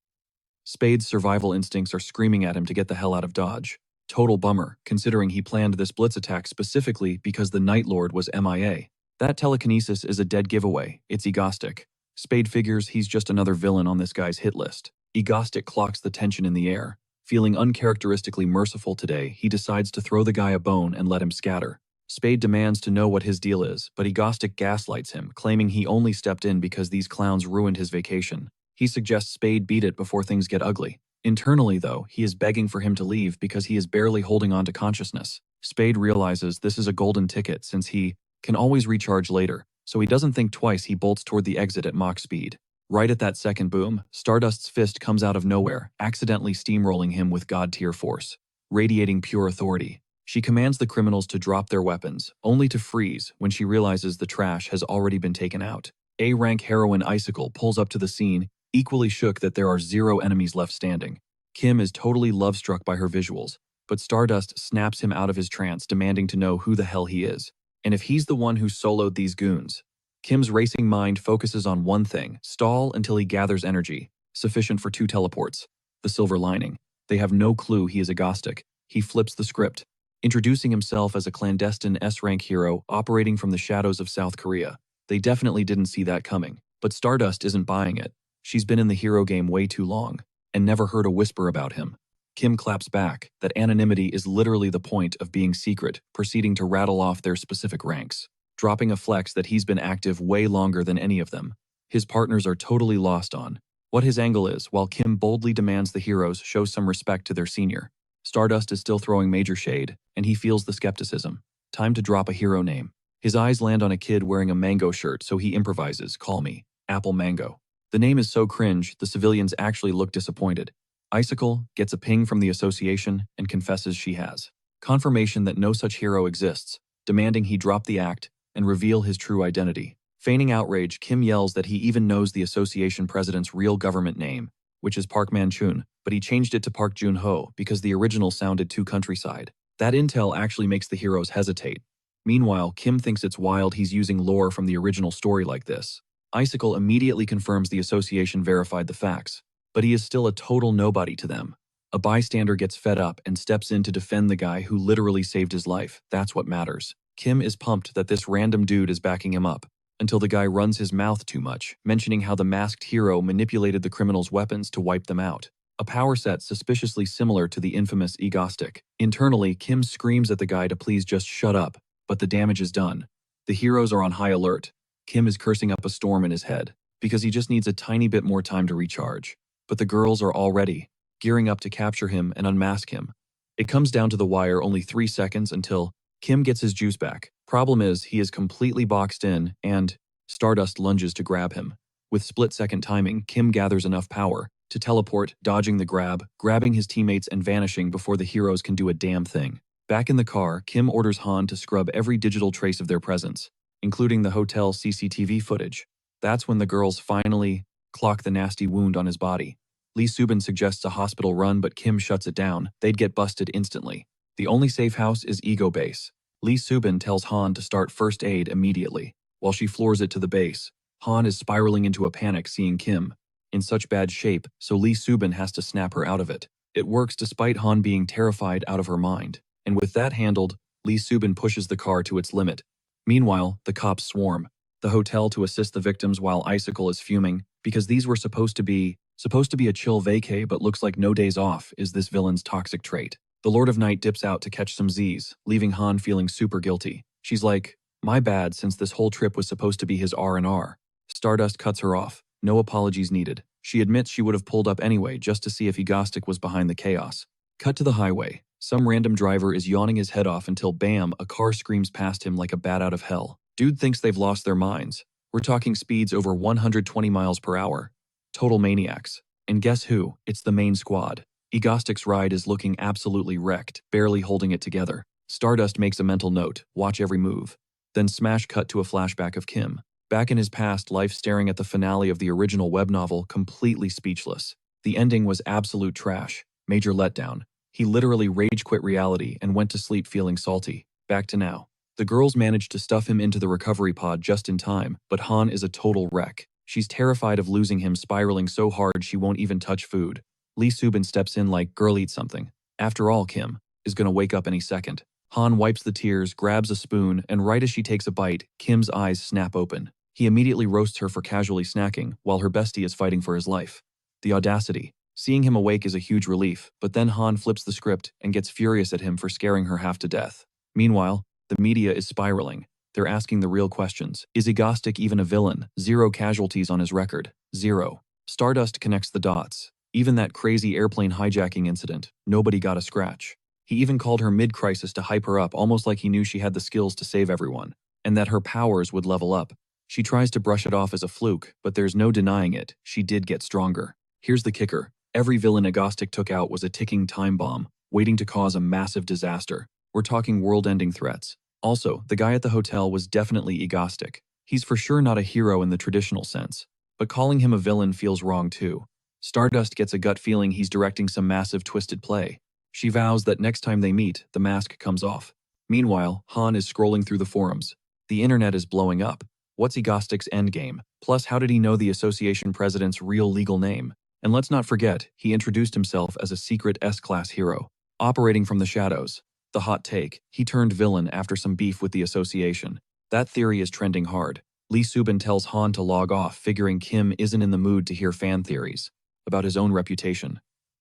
Spade's survival instincts are screaming at him to get the hell out of Dodge. Total bummer, considering he planned this blitz attack specifically because the Night Lord was MIA. That telekinesis is a dead giveaway. It's Egostic. Spade figures he's just another villain on this guy's hit list. Egostic clocks the tension in the air. Feeling uncharacteristically merciful today, he decides to throw the guy a bone and let him scatter. Spade demands to know what his deal is, but Egostic gaslights him, claiming he only stepped in because these clowns ruined his vacation. He suggests Spade beat it before things get ugly. Internally, though, he is begging for him to leave because he is barely holding on to consciousness. Spade realizes this is a golden ticket since he can always recharge later, so he doesn't think twice. He bolts toward the exit at Mach speed. Right at that second boom, Stardust's fist comes out of nowhere, accidentally steamrolling him with god-tier force. Radiating pure authority, she commands the criminals to drop their weapons, only to freeze when she realizes the trash has already been taken out. A-rank heroine Icicle pulls up to the scene, equally shook that there are 0 enemies left standing. Kim is totally love-struck by her visuals, but Stardust snaps him out of his trance, demanding to know who the hell he is, and if he's the one who soloed these goons. Kim's racing mind focuses on one thing: stall until he gathers energy, sufficient for 2 teleports. The silver lining: they have no clue he is Egostic. He flips the script, introducing himself as a clandestine S-rank hero operating from the shadows of South Korea. They definitely didn't see that coming, but Stardust isn't buying it. She's been in the hero game way too long, and never heard a whisper about him. Kim claps back that anonymity is literally the point of being secret, proceeding to rattle off their specific ranks, dropping a flex that he's been active way longer than any of them. His partners are totally lost on what his angle is, while Kim boldly demands the heroes show some respect to their senior. Stardust is still throwing major shade, and he feels the skepticism. Time to drop a hero name. His eyes land on a kid wearing a mango shirt, so he improvises, "Call me Apple Mango." The name is so cringe, the civilians actually look disappointed. Icicle gets a ping from the association and confesses she has confirmation that no such hero exists, demanding he drop the act and reveal his true identity. Feigning outrage, Kim yells that he even knows the association president's real government name, which is Park Man-chun, but he changed it to Park Jun-ho because the original sounded too countryside. That intel actually makes the heroes hesitate. Meanwhile, Kim thinks it's wild he's using lore from the original story like this. Icicle immediately confirms the association verified the facts, but he is still a total nobody to them. A bystander gets fed up and steps in to defend the guy who literally saved his life. That's what matters. Kim is pumped that this random dude is backing him up, until the guy runs his mouth too much, mentioning how the masked hero manipulated the criminals' weapons to wipe them out. A power set suspiciously similar to the infamous Egostic. Internally, Kim screams at the guy to please just shut up, but the damage is done. The heroes are on high alert. Kim is cursing up a storm in his head, because he just needs a tiny bit more time to recharge. But the girls are all ready, gearing up to capture him and unmask him. It comes down to the wire, only 3 seconds until Kim gets his juice back. Problem is, he is completely boxed in, and Stardust lunges to grab him. With split-second timing, Kim gathers enough power to teleport, dodging the grab, grabbing his teammates and vanishing before the heroes can do a damn thing. Back in the car, Kim orders Han to scrub every digital trace of their presence, including the hotel CCTV footage. That's when the girls finally clock the nasty wound on his body. Lee Subin suggests a hospital run, but Kim shuts it down. They'd get busted instantly. The only safe house is Ego Base. Lee Subin tells Han to start first aid immediately. While she floors it to the base, Han is spiraling into a panic seeing Kim in such bad shape, so Lee Subin has to snap her out of it. It works despite Han being terrified out of her mind. And with that handled, Lee Subin pushes the car to its limit. Meanwhile, the cops swarm the hotel to assist the victims while Icicle is fuming because these were supposed to be a chill vacay, but looks like no days off is this villain's toxic trait. The Lord of Night dips out to catch some Z's, leaving Han feeling super guilty. She's like, "My bad, since this whole trip was supposed to be his R&R." Stardust cuts her off. No apologies needed. She admits she would have pulled up anyway just to see if Egostic was behind the chaos. Cut to the highway. Some random driver is yawning his head off until bam, a car screams past him like a bat out of hell. Dude thinks they've lost their minds. We're talking speeds over 120 miles per hour. Total maniacs. And guess who? It's the main squad. Egostic's ride is looking absolutely wrecked, barely holding it together. Stardust makes a mental note, watch every move. Then smash cut to a flashback of Kim. Back in his past life staring at the finale of the original web novel, completely speechless. The ending was absolute trash. Major letdown. He literally rage quit reality and went to sleep feeling salty. Back to now. The girls managed to stuff him into the recovery pod just in time, but Han is a total wreck. She's terrified of losing him, spiraling so hard she won't even touch food. Lee Subin steps in like, "Girl, eat something." After all, Kim is gonna wake up any second. Han wipes the tears, grabs a spoon, and right as she takes a bite, Kim's eyes snap open. He immediately roasts her for casually snacking, while her bestie is fighting for his life. The audacity. Seeing him awake is a huge relief, but then Han flips the script and gets furious at him for scaring her half to death. Meanwhile, the media is spiraling. They're asking the real questions. Is Egostic even a villain? 0 casualties on his record. 0. Stardust connects the dots. Even that crazy airplane hijacking incident, nobody got a scratch. He even called her mid-crisis to hype her up, almost like he knew she had the skills to save everyone, and that her powers would level up. She tries to brush it off as a fluke, but there's no denying it, she did get stronger. Here's the kicker. Every villain Egostic took out was a ticking time bomb, waiting to cause a massive disaster. We're talking world-ending threats. Also, the guy at the hotel was definitely Egostic. He's for sure not a hero in the traditional sense, but calling him a villain feels wrong too. Stardust gets a gut feeling he's directing some massive twisted play. She vows that next time they meet, the mask comes off. Meanwhile, Han is scrolling through the forums. The internet is blowing up. What's Egostic's endgame? Plus, how did he know the association president's real legal name? And let's not forget, he introduced himself as a secret S-class hero, operating from the shadows. The hot take, he turned villain after some beef with the association. That theory is trending hard. Lee Subin tells Han to log off, figuring Kim isn't in the mood to hear fan theories about his own reputation.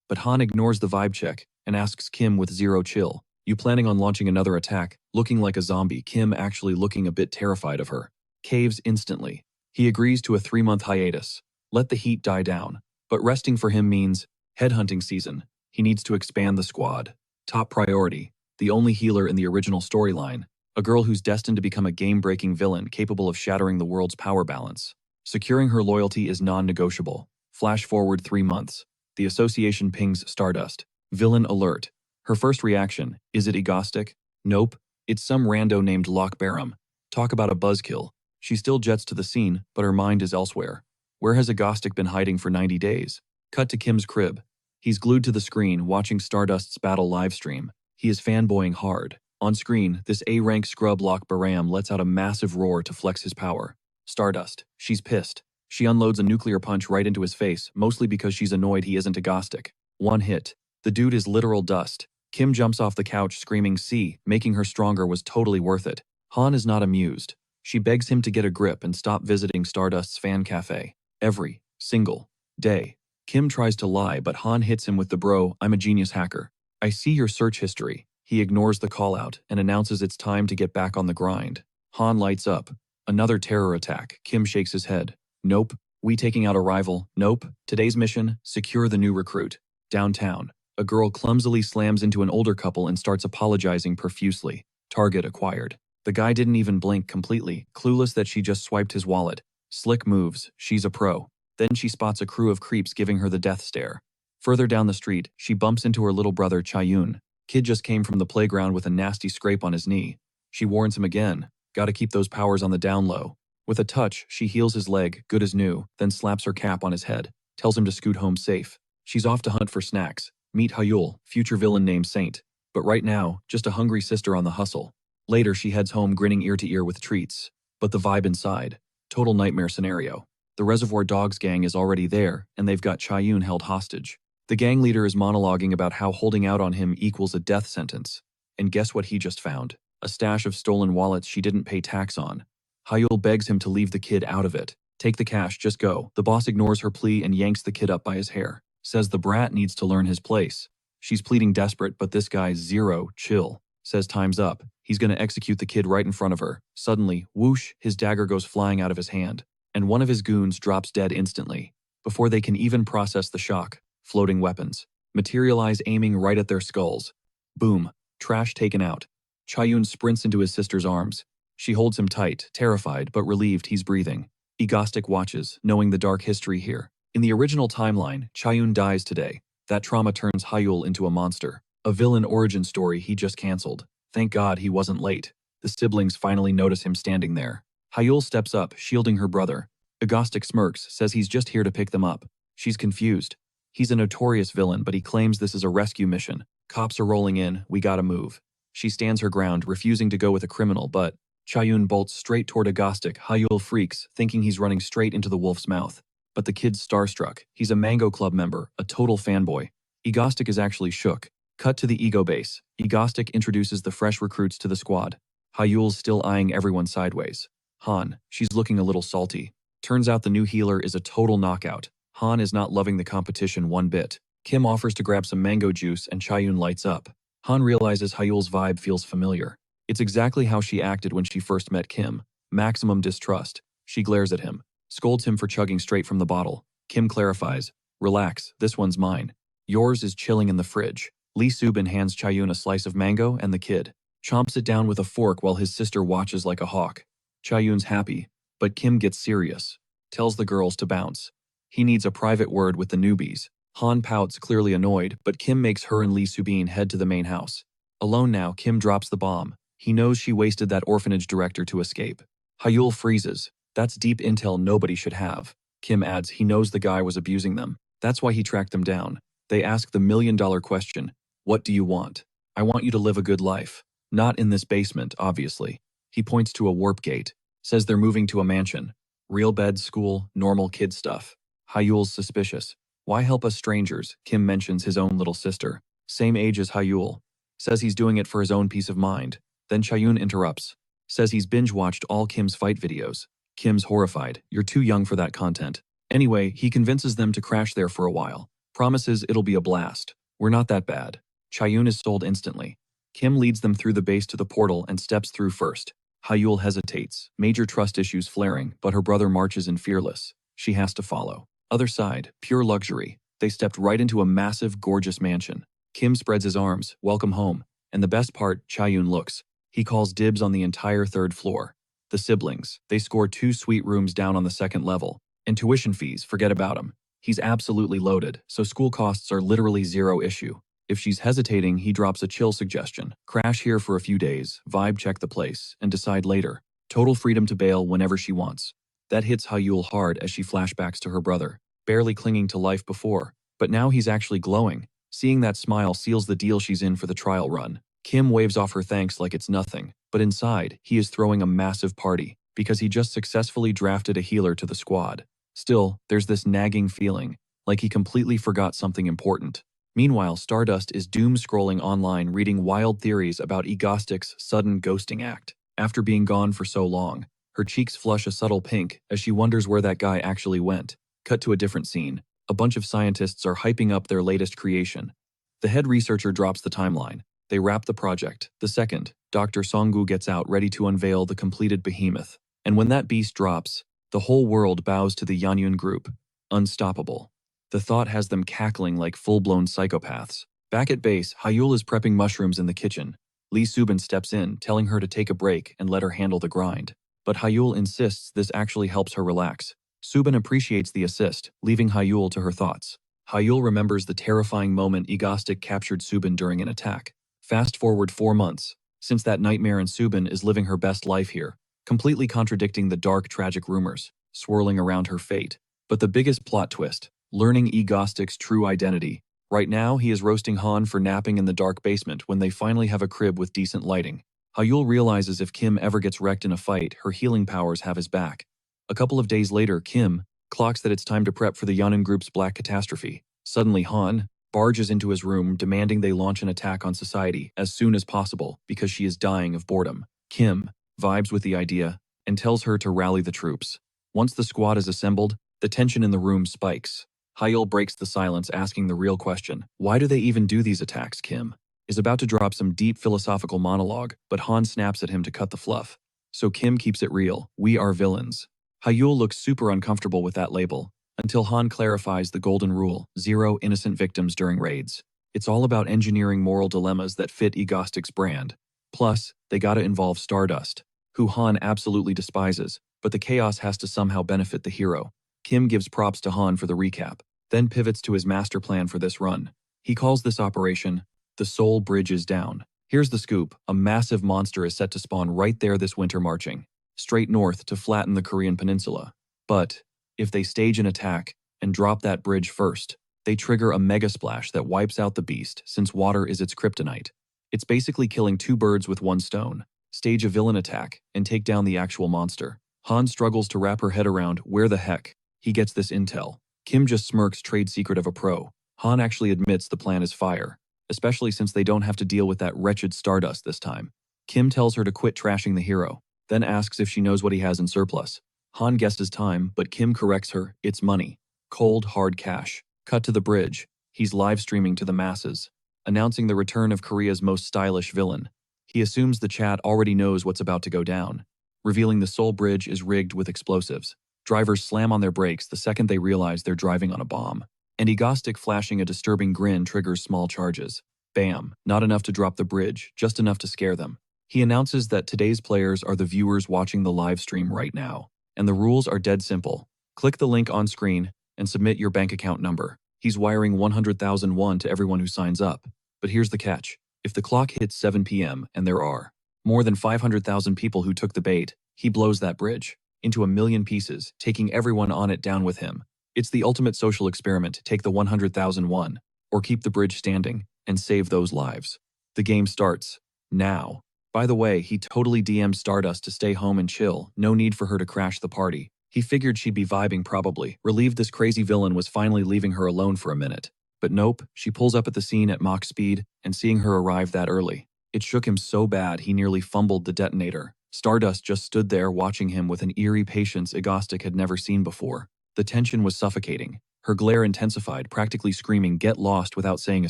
But Han ignores the vibe check and asks Kim with zero chill, "You planning on launching another attack?" Looking like a zombie, Kim actually looking a bit terrified of her. Caves instantly. He agrees to a 3-month hiatus. Let the heat die down. But resting for him means headhunting season. He needs to expand the squad. Top priority. The only healer in the original storyline. A girl who's destined to become a game-breaking villain capable of shattering the world's power balance. Securing her loyalty is non-negotiable. Flash forward 3 months. The association pings Stardust. Villain alert. Her first reaction, is it Egostic? Nope. It's some rando named Loch Barham. Talk about a buzzkill. She still jets to the scene, but her mind is elsewhere. Where has Egostic been hiding for 90 days? Cut to Kim's crib. He's glued to the screen watching Stardust's battle livestream. He is fanboying hard. On screen, this A-rank scrub Loch Barham lets out a massive roar to flex his power. Stardust. She's pissed. She unloads a nuclear punch right into his face, mostly because she's annoyed he isn't Egostic. One hit. The dude is literal dust. Kim jumps off the couch screaming, "See, making her stronger was totally worth it." Han is not amused. She begs him to get a grip and stop visiting Stardust's fan cafe. Every single day. Kim tries to lie, but Han hits him with the "Bro, I'm a genius hacker. I see your search history." He ignores the call-out and announces it's time to get back on the grind. Han lights up. Another terror attack. Kim shakes his head. Nope. We taking out a rival? Nope. Today's mission, secure the new recruit. Downtown. A girl clumsily slams into an older couple and starts apologizing profusely. Target acquired. The guy didn't even blink completely, clueless that she just swiped his wallet. Slick moves, she's a pro. Then she spots a crew of creeps giving her the death stare. Further down the street, she bumps into her little brother Chayun. Kid just came from the playground with a nasty scrape on his knee. She warns him again, gotta keep those powers on the down low. With a touch, she heals his leg, good as new, then slaps her cap on his head, tells him to scoot home safe. She's off to hunt for snacks. Meet Hyul, future villain named Saint. But right now, just a hungry sister on the hustle. Later, she heads home grinning ear to ear with treats. But the vibe inside, total nightmare scenario. The Reservoir Dogs gang is already there, and they've got Chayun held hostage. The gang leader is monologuing about how holding out on him equals a death sentence. And guess what he just found? A stash of stolen wallets she didn't pay tax on. Hyul begs him to leave the kid out of it. Take the cash, just go. The boss ignores her plea and yanks the kid up by his hair. Says the brat needs to learn his place. She's pleading desperate, but this guy's zero, chill. Says time's up. He's gonna execute the kid right in front of her. Suddenly, whoosh, his dagger goes flying out of his hand. And one of his goons drops dead instantly. Before they can even process the shock, floating weapons materialize aiming right at their skulls. Boom. Trash taken out. Chayun sprints into his sister's arms. She holds him tight, terrified but relieved he's breathing. Egostic watches, knowing the dark history here. In the original timeline, Chayun dies today. That trauma turns Hyul into a monster. A villain origin story he just cancelled. Thank God he wasn't late. The siblings finally notice him standing there. Hyul steps up, shielding her brother. Egostic smirks, says he's just here to pick them up. She's confused. He's a notorious villain, but he claims this is a rescue mission. Cops are rolling in, we gotta move. She stands her ground, refusing to go with a criminal, but Chayun bolts straight toward Egostic. Hyul freaks, thinking he's running straight into the wolf's mouth. But the kid's starstruck. He's a Mango Club member, a total fanboy. Egostic is actually shook. Cut to the ego base. Egostic introduces the fresh recruits to the squad. Hyul's still eyeing everyone sideways. Han, she's looking a little salty. Turns out the new healer is a total knockout. Han is not loving the competition one bit. Kim offers to grab some mango juice and Chayun lights up. Han realizes Hyul's vibe feels familiar. It's exactly how she acted when she first met Kim. Maximum distrust. She glares at him, scolds him for chugging straight from the bottle. Kim clarifies, relax, this one's mine. Yours is chilling in the fridge. Lee Subin hands Chayun a slice of mango and the kid chomps it down with a fork while his sister watches like a hawk. Chayun's happy, but Kim gets serious. Tells the girls to bounce. He needs a private word with the newbies. Han pouts, clearly annoyed, but Kim makes her and Lee Subin head to the main house. Alone now, Kim drops the bomb. He knows she wasted that orphanage director to escape. Hyul freezes. That's deep intel nobody should have. Kim adds he knows the guy was abusing them. That's why he tracked them down. They ask the million-dollar question, what do you want? I want you to live a good life. Not in this basement, obviously. He points to a warp gate. Says they're moving to a mansion. Real bed, school, normal kid stuff. Hyul's suspicious. Why help us strangers? Kim mentions his own little sister. Same age as Hyul. Says he's doing it for his own peace of mind. Then Chayun interrupts. Says he's binge-watched all Kim's fight videos. Kim's horrified. You're too young for that content. Anyway, he convinces them to crash there for a while. Promises it'll be a blast. We're not that bad. Chayun is sold instantly. Kim leads them through the base to the portal and steps through first. Hyul hesitates, major trust issues flaring, but her brother marches in fearless. She has to follow. Other side, pure luxury. They stepped right into a massive, gorgeous mansion. Kim spreads his arms, welcome home. And the best part, Chayun looks. He calls dibs on the entire third floor. The siblings, they score 2 suite rooms down on the second level. And tuition fees, forget about them. He's absolutely loaded, so school costs are literally zero issue. If she's hesitating, he drops a chill suggestion. Crash here for a few days, vibe check the place, and decide later. Total freedom to bail whenever she wants. That hits Hyul hard as she flashbacks to her brother, barely clinging to life before. But now he's actually glowing. Seeing that smile seals the deal she's in for the trial run. Kim waves off her thanks like it's nothing, but inside, he is throwing a massive party, because he just successfully drafted a healer to the squad. Still, there's this nagging feeling, like he completely forgot something important. Meanwhile, Stardust is doom-scrolling online reading wild theories about Egostic's sudden ghosting act. After being gone for so long, her cheeks flush a subtle pink as she wonders where that guy actually went. Cut to a different scene. A bunch of scientists are hyping up their latest creation. The head researcher drops the timeline. They wrap the project. The second, Dr. Songgu gets out ready to unveil the completed behemoth. And when that beast drops, the whole world bows to the Yanyun group. Unstoppable. The thought has them cackling like full-blown psychopaths. Back at base, Hyul is prepping mushrooms in the kitchen. Lee Subin steps in, telling her to take a break and let her handle the grind. But Hyul insists this actually helps her relax. Subin appreciates the assist, leaving Hyul to her thoughts. Hyul remembers the terrifying moment Egostic captured Subin during an attack. Fast forward 4 months. Since that nightmare, and Subin is living her best life here, completely contradicting the dark, tragic rumors swirling around her fate. But the biggest plot twist, learning Egostic's true identity. Right now, he is roasting Han for napping in the dark basement when they finally have a crib with decent lighting. Hyul realizes if Kim ever gets wrecked in a fight, her healing powers have his back. A couple of days later, Kim clocks that it's time to prep for the Yanin group's black catastrophe. Suddenly, Han barges into his room, demanding they launch an attack on society as soon as possible because she is dying of boredom. Kim vibes with the idea and tells her to rally the troops. Once the squad is assembled, the tension in the room spikes. Hyul breaks the silence, asking the real question. Why do they even do these attacks? Kim is about to drop some deep philosophical monologue, but Han snaps at him to cut the fluff. So Kim keeps it real. We are villains. Hyul looks super uncomfortable with that label, until Han clarifies the golden rule: 0 innocent victims during raids. It's all about engineering moral dilemmas that fit Egostic's brand. Plus, they gotta involve Stardust, who Han absolutely despises, but the chaos has to somehow benefit the hero. Kim gives props to Han for the recap, then pivots to his master plan for this run. He calls this operation, "The Soul Bridge is Down." Here's the scoop: a massive monster is set to spawn right there this winter, marching straight north to flatten the Korean peninsula. But if they stage an attack and drop that bridge first, they trigger a mega splash that wipes out the beast, since water is its kryptonite. It's basically killing 2 birds with 1 stone. Stage a villain attack and take down the actual monster. Han struggles to wrap her head around where the heck he gets this intel. Kim just smirks, trade secret of a pro. Han actually admits the plan is fire, especially since they don't have to deal with that wretched Stardust this time. Kim tells her to quit trashing the hero, then asks if she knows what he has in surplus. Han guesses time, but Kim corrects her: it's money. Cold, hard cash. Cut to the bridge. He's live streaming to the masses, announcing the return of Korea's most stylish villain. He assumes the chat already knows what's about to go down, revealing the Soul Bridge is rigged with explosives. Drivers slam on their brakes the second they realize they're driving on a bomb. And Egostic, flashing a disturbing grin, triggers small charges. Bam, not enough to drop the bridge, just enough to scare them. He announces that today's players are the viewers watching the live stream right now, and the rules are dead simple. Click the link on screen and submit your bank account number. He's wiring 100,000 won to everyone who signs up. But here's the catch. If the clock hits 7 p.m. and there are more than 500,000 people who took the bait, he blows that bridge into a million pieces, taking everyone on it down with him. It's the ultimate social experiment: take the 100,000 won, or keep the bridge standing and save those lives. The game starts now. By the way, he totally DM'd Stardust to stay home and chill, no need for her to crash the party. He figured she'd be vibing, probably relieved this crazy villain was finally leaving her alone for a minute. But nope, she pulls up at the scene at Mach speed, and seeing her arrive that early, it shook him so bad he nearly fumbled the detonator. Stardust just stood there watching him with an eerie patience Egostic had never seen before. The tension was suffocating. Her glare intensified, practically screaming, "Get lost," without saying a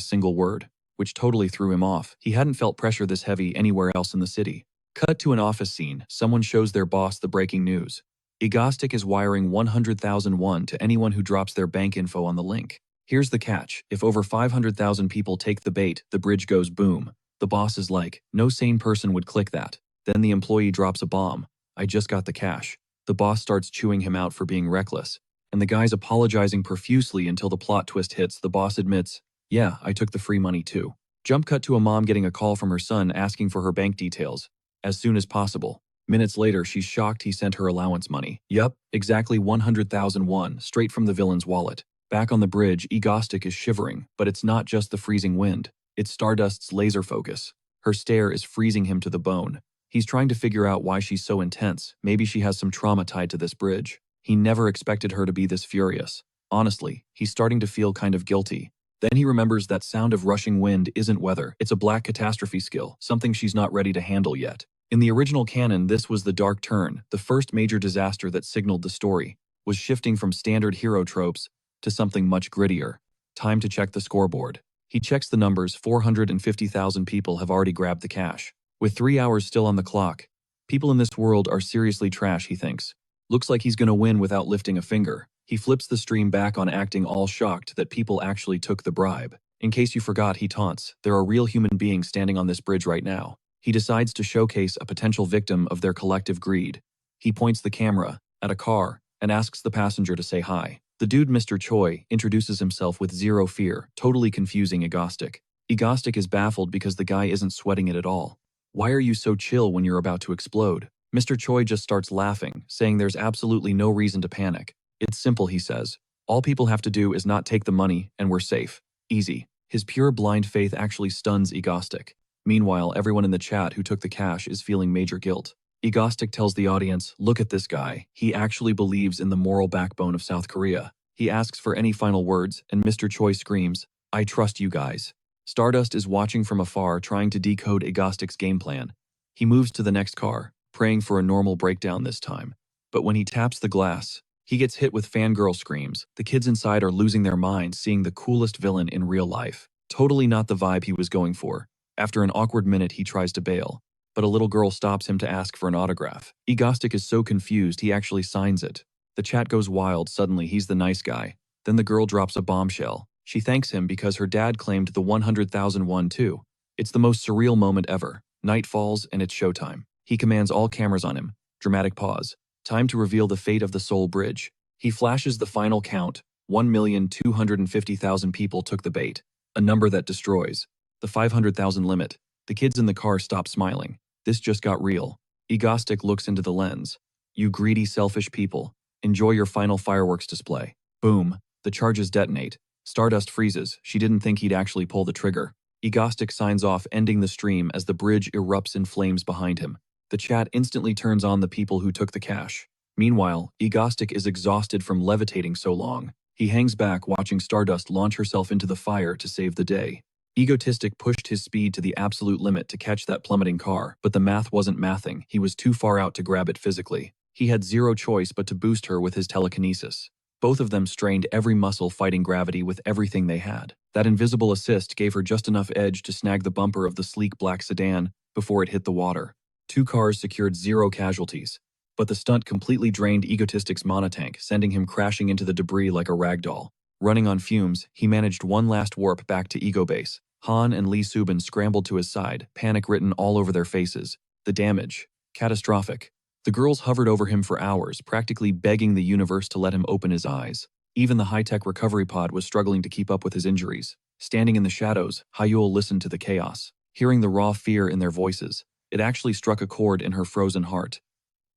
single word, which totally threw him off. He hadn't felt pressure this heavy anywhere else in the city. Cut to an office scene. Someone shows their boss the breaking news. Egostic is wiring 100,000 won to anyone who drops their bank info on the link. Here's the catch: if over 500,000 people take the bait, the bridge goes boom. The boss is like, no sane person would click that. Then the employee drops a bomb. "I just got the cash." The boss starts chewing him out for being reckless, and the guy's apologizing profusely until the plot twist hits. The boss admits, "Yeah, I took the free money too." Jump cut to a mom getting a call from her son asking for her bank details as soon as possible. Minutes later, she's shocked he sent her allowance money. Yup, exactly 100,000 won, straight from the villain's wallet. Back on the bridge, Egostic is shivering, but it's not just the freezing wind. It's Stardust's laser focus. Her stare is freezing him to the bone. He's trying to figure out why she's so intense. Maybe she has some trauma tied to this bridge. He never expected her to be this furious. Honestly, he's starting to feel kind of guilty. Then he remembers that sound of rushing wind isn't weather. It's a black catastrophe skill, something she's not ready to handle yet. In the original canon, this was the dark turn. The first major disaster that signaled the story was shifting from standard hero tropes to something much grittier. Time to check the scoreboard. He checks the numbers. 450,000 people have already grabbed the cash. With 3 hours still on the clock, people in this world are seriously trash, he thinks. Looks like he's gonna win without lifting a finger. He flips the stream back on, acting all shocked that people actually took the bribe. In case you forgot, he taunts, "There are real human beings standing on this bridge right now." He decides to showcase a potential victim of their collective greed. He points the camera at a car and asks the passenger to say hi. The dude, Mr. Choi, introduces himself with zero fear, totally confusing Egostic. Egostic is baffled because the guy isn't sweating it at all. Why are you so chill when you're about to explode? Mr. Choi just starts laughing, saying there's absolutely no reason to panic. It's simple, he says. All people have to do is not take the money and we're safe. Easy. His pure blind faith actually stuns Egostic. Meanwhile, everyone in the chat who took the cash is feeling major guilt. Egostic tells the audience, look at this guy. He actually believes in the moral backbone of South Korea. He asks for any final words, and Mr. Choi screams, I trust you guys. Stardust is watching from afar, trying to decode Egostic's game plan. He moves to the next car, praying for a normal breakdown this time. But when he taps the glass, he gets hit with fangirl screams. The kids inside are losing their minds seeing the coolest villain in real life. Totally not the vibe he was going for. After an awkward minute, he tries to bail, but a little girl stops him to ask for an autograph. Egostic is so confused he actually signs it. The chat goes wild. Suddenly he's the nice guy. Then the girl drops a bombshell. She thanks him because her dad claimed the 100,000 won too. It's the most surreal moment ever. Night falls and it's showtime. He commands all cameras on him. Dramatic pause. Time to reveal the fate of the Seoul Bridge. He flashes the final count. 1,250,000 people took the bait. A number that destroys. The 500,000 limit. The kids in the car stop smiling. This just got real. Egostic looks into the lens. You greedy, selfish people. Enjoy your final fireworks display. Boom. The charges detonate. Stardust freezes. She didn't think he'd actually pull the trigger. Egostic signs off, ending the stream as the bridge erupts in flames behind him. The chat instantly turns on the people who took the cash. Meanwhile, Egostic is exhausted from levitating so long. He hangs back watching Stardust launch herself into the fire to save the day. Egotistic pushed his speed to the absolute limit to catch that plummeting car, but the math wasn't mathing. He was too far out to grab it physically. He had zero choice but to boost her with his telekinesis. Both of them strained every muscle fighting gravity with everything they had. That invisible assist gave her just enough edge to snag the bumper of the sleek black sedan before it hit the water. Two cars secured zero casualties, but the stunt completely drained Egotistic's monotank, sending him crashing into the debris like a ragdoll. Running on fumes, he managed one last warp back to Ego Base. Han and Lee Subin scrambled to his side, panic written all over their faces. The damage. Catastrophic. The girls hovered over him for hours, practically begging the universe to let him open his eyes. Even the high-tech recovery pod was struggling to keep up with his injuries. Standing in the shadows, Hyul listened to the chaos. Hearing the raw fear in their voices, it actually struck a chord in her frozen heart.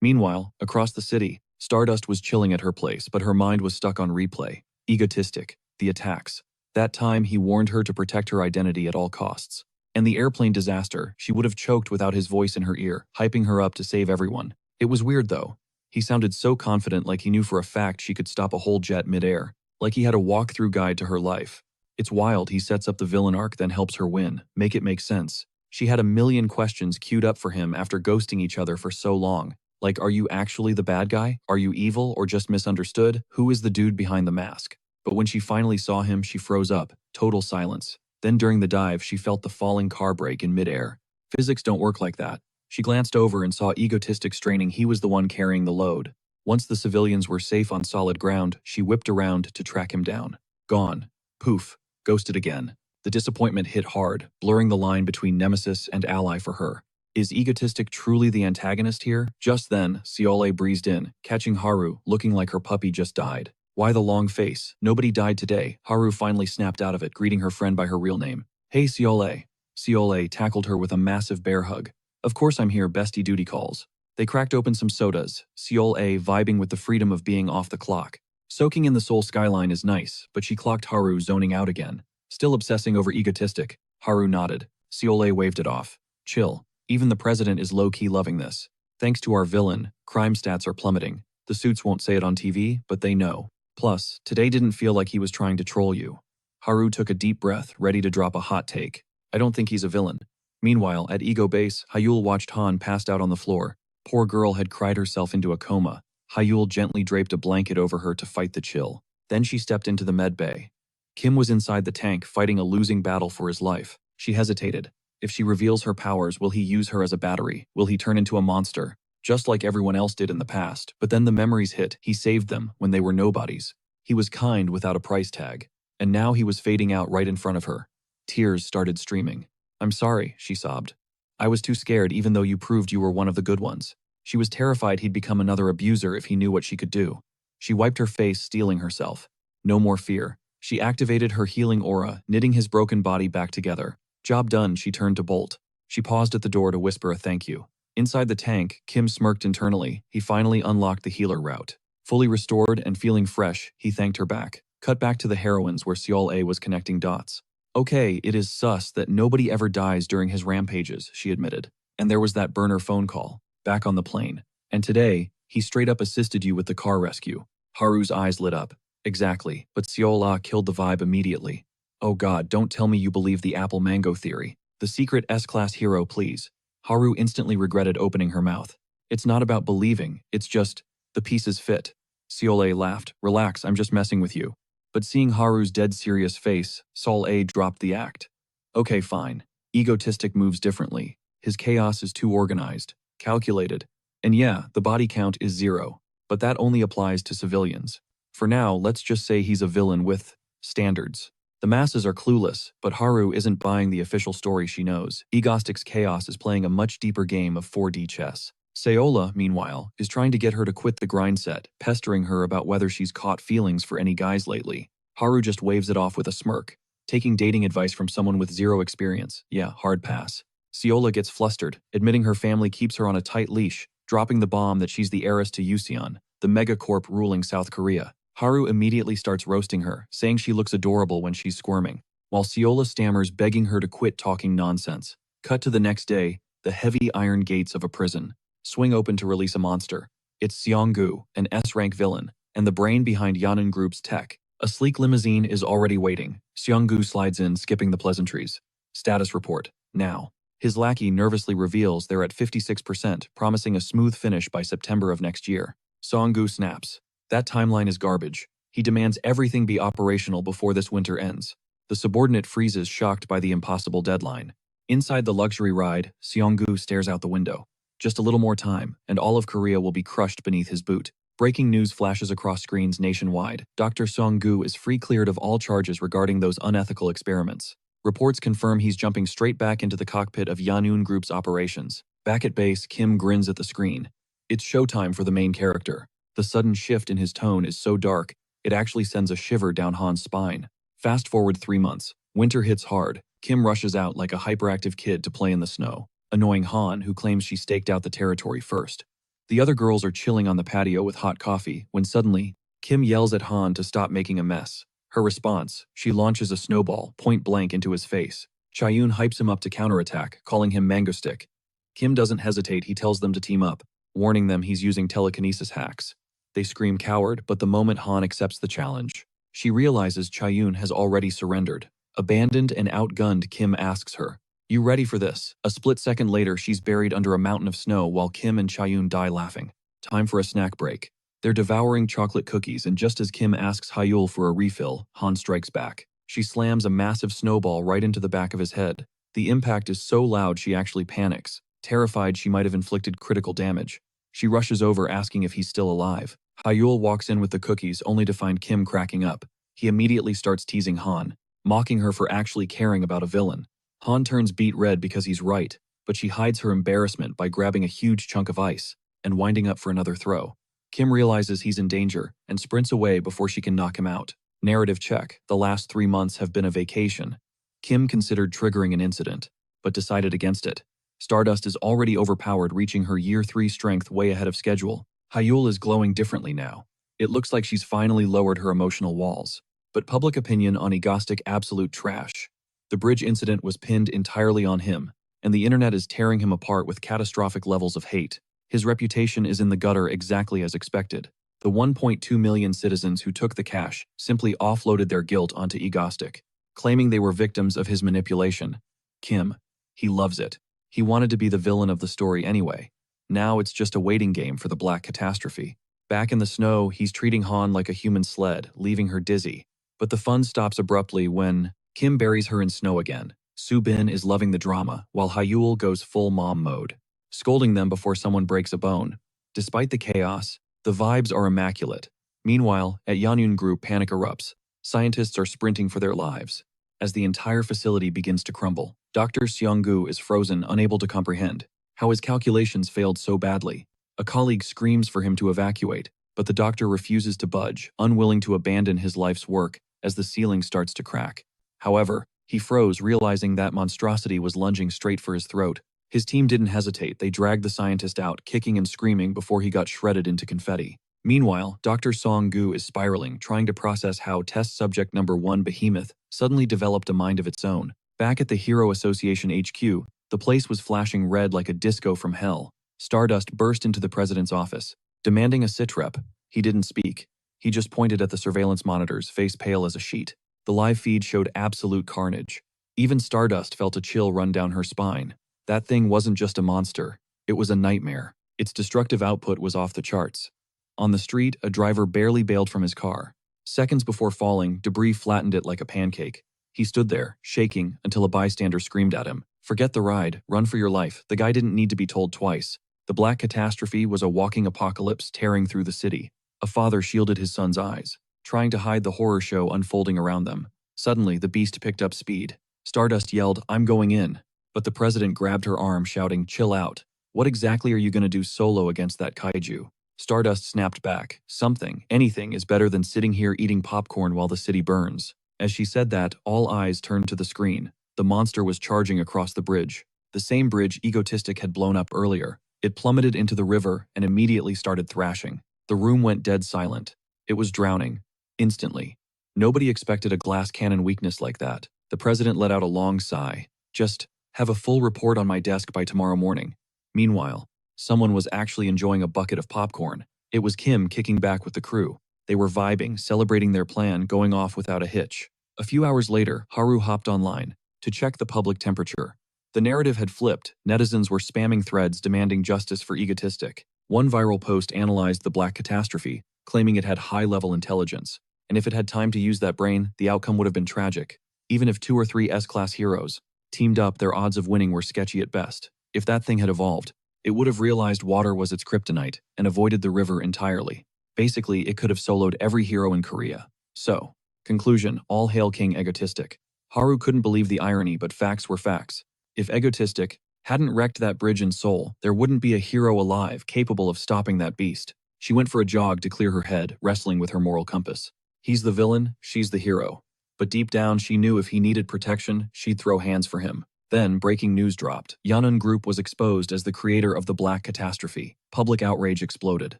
Meanwhile, across the city, Stardust was chilling at her place, but her mind was stuck on replay. Egotistic. The attacks. That time he warned her to protect her identity at all costs. And the airplane disaster, she would have choked without his voice in her ear, hyping her up to save everyone. It was weird though. He sounded so confident, like he knew for a fact she could stop a whole jet midair, like he had a walkthrough guide to her life. It's wild. He sets up the villain arc, then helps her win. Make it make sense. She had a million questions queued up for him after ghosting each other for so long. Like, are you actually the bad guy? Are you evil or just misunderstood? Who is the dude behind the mask? But when she finally saw him, she froze up. Total silence. Then during the dive, she felt the falling car brake in midair. Physics don't work like that. She glanced over and saw Egotistic straining. He was the one carrying the load. Once the civilians were safe on solid ground, she whipped around to track him down. Gone. Poof. Ghosted again. The disappointment hit hard, blurring the line between nemesis and ally for her. Is Egotistic truly the antagonist here? Just then, Seole breezed in, catching Haru, looking like her puppy just died. Why the long face? Nobody died today. Haru finally snapped out of it, greeting her friend by her real name. Hey, Seole. Seole tackled her with a massive bear hug. Of course I'm here, bestie, duty calls. They cracked open some sodas, Seole vibing with the freedom of being off the clock. Soaking in the Seoul skyline is nice, but she clocked Haru zoning out again. Still obsessing over Egotistic. Haru nodded. Seole waved it off. Chill. Even the president is low-key loving this. Thanks to our villain, crime stats are plummeting. The suits won't say it on TV, but they know. Plus, today didn't feel like he was trying to troll you. Haru took a deep breath, ready to drop a hot take. I don't think he's a villain. Meanwhile, at Ego Base, Hyul watched Han passed out on the floor. Poor girl had cried herself into a coma. Hyul gently draped a blanket over her to fight the chill. Then she stepped into the med bay. Kim was inside the tank, fighting a losing battle for his life. She hesitated. If she reveals her powers, will he use her as a battery? Will he turn into a monster? Just like everyone else did in the past. But then the memories hit. He saved them when they were nobodies. He was kind without a price tag. And now he was fading out right in front of her. Tears started streaming. I'm sorry, she sobbed. I was too scared even though you proved you were one of the good ones. She was terrified he'd become another abuser if he knew what she could do. She wiped her face, steeling herself. No more fear. She activated her healing aura, knitting his broken body back together. Job done, she turned to bolt. She paused at the door to whisper a thank you. Inside the tank, Kim smirked internally. He finally unlocked the healer route. Fully restored and feeling fresh, he thanked her back. Cut back to the heroines where Seol A was connecting dots. Okay, it is sus that nobody ever dies during his rampages, she admitted. And there was that burner phone call, back on the plane. And today, he straight up assisted you with the car rescue. Haru's eyes lit up. Exactly, but Seol A killed the vibe immediately. Oh god, don't tell me you believe the apple mango theory. The secret S-class hero, please. Haru instantly regretted opening her mouth. It's not about believing, it's just, the pieces fit. Seol A laughed. Relax, I'm just messing with you. But seeing Haru's dead serious face, Sol A dropped the act. Okay, fine. Egotistic moves differently. His chaos is too organized, calculated. And yeah, the body count is 0. But that only applies to civilians. For now, let's just say he's a villain with standards. The masses are clueless, but Haru isn't buying the official story she knows. Egostic's chaos is playing a much deeper game of 4D chess. Seola, meanwhile, is trying to get her to quit the grind set, pestering her about whether she's caught feelings for any guys lately. Haru just waves it off with a smirk. Taking dating advice from someone with 0 experience, yeah, hard pass. Seola gets flustered, admitting her family keeps her on a tight leash, dropping the bomb that she's the heiress to Yuseon, the megacorp ruling South Korea. Haru immediately starts roasting her, saying she looks adorable when she's squirming, while Seola stammers begging her to quit talking nonsense. Cut to the next day, the heavy iron gates of a prison swing open to release a monster. It's Seonggu, an S-rank villain, and the brain behind Yanun Group's tech. A sleek limousine is already waiting. Seonggu slides in, skipping the pleasantries. Status report, now. His lackey nervously reveals they're at 56%, promising a smooth finish by September of next year. Seonggu snaps. That timeline is garbage. He demands everything be operational before this winter ends. The subordinate freezes, shocked by the impossible deadline. Inside the luxury ride, Seonggu stares out the window. Just a little more time, and all of Korea will be crushed beneath his boot. Breaking news flashes across screens nationwide. Dr. Seonggu is free cleared of all charges regarding those unethical experiments. Reports confirm he's jumping straight back into the cockpit of Yanun Group's operations. Back at base, Kim grins at the screen. It's showtime for the main character. The sudden shift in his tone is so dark, it actually sends a shiver down Han's spine. Fast forward 3 months. Winter hits hard. Kim rushes out like a hyperactive kid to play in the snow, annoying Han, who claims she staked out the territory first. The other girls are chilling on the patio with hot coffee when suddenly, Kim yells at Han to stop making a mess. Her response, she launches a snowball point blank into his face. Chaeyoon hypes him up to counterattack, calling him Mango Stick. Kim doesn't hesitate, he tells them to team up, warning them he's using telekinesis hacks. They scream coward, but the moment Han accepts the challenge, she realizes Chaeyoon has already surrendered. Abandoned and outgunned, Kim asks her, "You ready for this?" A split second later, she's buried under a mountain of snow while Kim and Chaeyoon die laughing. Time for a snack break. They're devouring chocolate cookies, and just as Kim asks Hyul for a refill, Han strikes back. She slams a massive snowball right into the back of his head. The impact is so loud she actually panics, terrified she might have inflicted critical damage. She rushes over asking if he's still alive. Hyul walks in with the cookies only to find Kim cracking up. He immediately starts teasing Han, mocking her for actually caring about a villain. Han turns beet red because he's right, but she hides her embarrassment by grabbing a huge chunk of ice and winding up for another throw. Kim realizes he's in danger and sprints away before she can knock him out. Narrative check. The last 3 months have been a vacation. Kim considered triggering an incident, but decided against it. Stardust is already overpowered, reaching her Year 3 strength way ahead of schedule. Hyul is glowing differently now. It looks like she's finally lowered her emotional walls. But public opinion on Egostic absolute trash. The bridge incident was pinned entirely on him, and the internet is tearing him apart with catastrophic levels of hate. His reputation is in the gutter exactly as expected. The 1.2 million citizens who took the cash simply offloaded their guilt onto Egostic, claiming they were victims of his manipulation. Kim. He loves it. He wanted to be the villain of the story anyway. Now it's just a waiting game for the black catastrophe. Back in the snow, he's treating Han like a human sled, leaving her dizzy. But the fun stops abruptly when Kim buries her in snow again. Subin is loving the drama, while Hyul goes full mom mode, scolding them before someone breaks a bone. Despite the chaos, the vibes are immaculate. Meanwhile, at Yanun Group, panic erupts. Scientists are sprinting for their lives. as the entire facility begins to crumble. Dr. Seong-gu is frozen, unable to comprehend how his calculations failed so badly. A colleague screams for him to evacuate, but the doctor refuses to budge, unwilling to abandon his life's work as the ceiling starts to crack. However, he froze, realizing that monstrosity was lunging straight for his throat. His team didn't hesitate. They dragged the scientist out, kicking and screaming before he got shredded into confetti. Meanwhile, Dr. Song-gu is spiraling, trying to process how test subject number 1 Behemoth suddenly developed a mind of its own. Back at the Hero Association HQ, the place was flashing red like a disco from hell. Stardust burst into the president's office, demanding a sitrep. He didn't speak. He just pointed at the surveillance monitors, face pale as a sheet. The live feed showed absolute carnage. Even Stardust felt a chill run down her spine. That thing wasn't just a monster. It was a nightmare. Its destructive output was off the charts. On the street, a driver barely bailed from his car. Seconds before falling, debris flattened it like a pancake. He stood there, shaking, until a bystander screamed at him, "Forget the ride, run for your life." The guy didn't need to be told twice. The black catastrophe was a walking apocalypse tearing through the city. A father shielded his son's eyes, trying to hide the horror show unfolding around them. Suddenly, the beast picked up speed. Stardust yelled, "I'm going in." But the president grabbed her arm, shouting, "Chill out. What exactly are you going to do solo against that kaiju?" Stardust snapped back. "Something, anything is better than sitting here eating popcorn while the city burns." As she said that, all eyes turned to the screen. The monster was charging across the bridge. The same bridge Egotistic had blown up earlier. It plummeted into the river and immediately started thrashing. The room went dead silent. It was drowning. Instantly. Nobody expected a glass cannon weakness like that. The president let out a long sigh. "Just have a full report on my desk by tomorrow morning." Meanwhile, someone was actually enjoying a bucket of popcorn. It was Kim kicking back with the crew. They were vibing, celebrating their plan, going off without a hitch. A few hours later, Haru hopped online to check the public temperature. The narrative had flipped. Netizens were spamming threads demanding justice for Egotistic. One viral post analyzed the black catastrophe, claiming it had high-level intelligence. And if it had time to use that brain, the outcome would have been tragic. Even if 2 or 3 S-class heroes teamed up, their odds of winning were sketchy at best. If that thing had evolved, it would have realized water was its kryptonite and avoided the river entirely. Basically, it could have soloed every hero in Korea. So, conclusion, all hail King Egotistic. Haru couldn't believe the irony, but facts were facts. If Egotistic hadn't wrecked that bridge in Seoul, there wouldn't be a hero alive capable of stopping that beast. She went for a jog to clear her head, wrestling with her moral compass. He's the villain, she's the hero. But deep down, she knew if he needed protection, she'd throw hands for him. Then, breaking news dropped. Yanun Group was exposed as the creator of the Black Catastrophe. Public outrage exploded.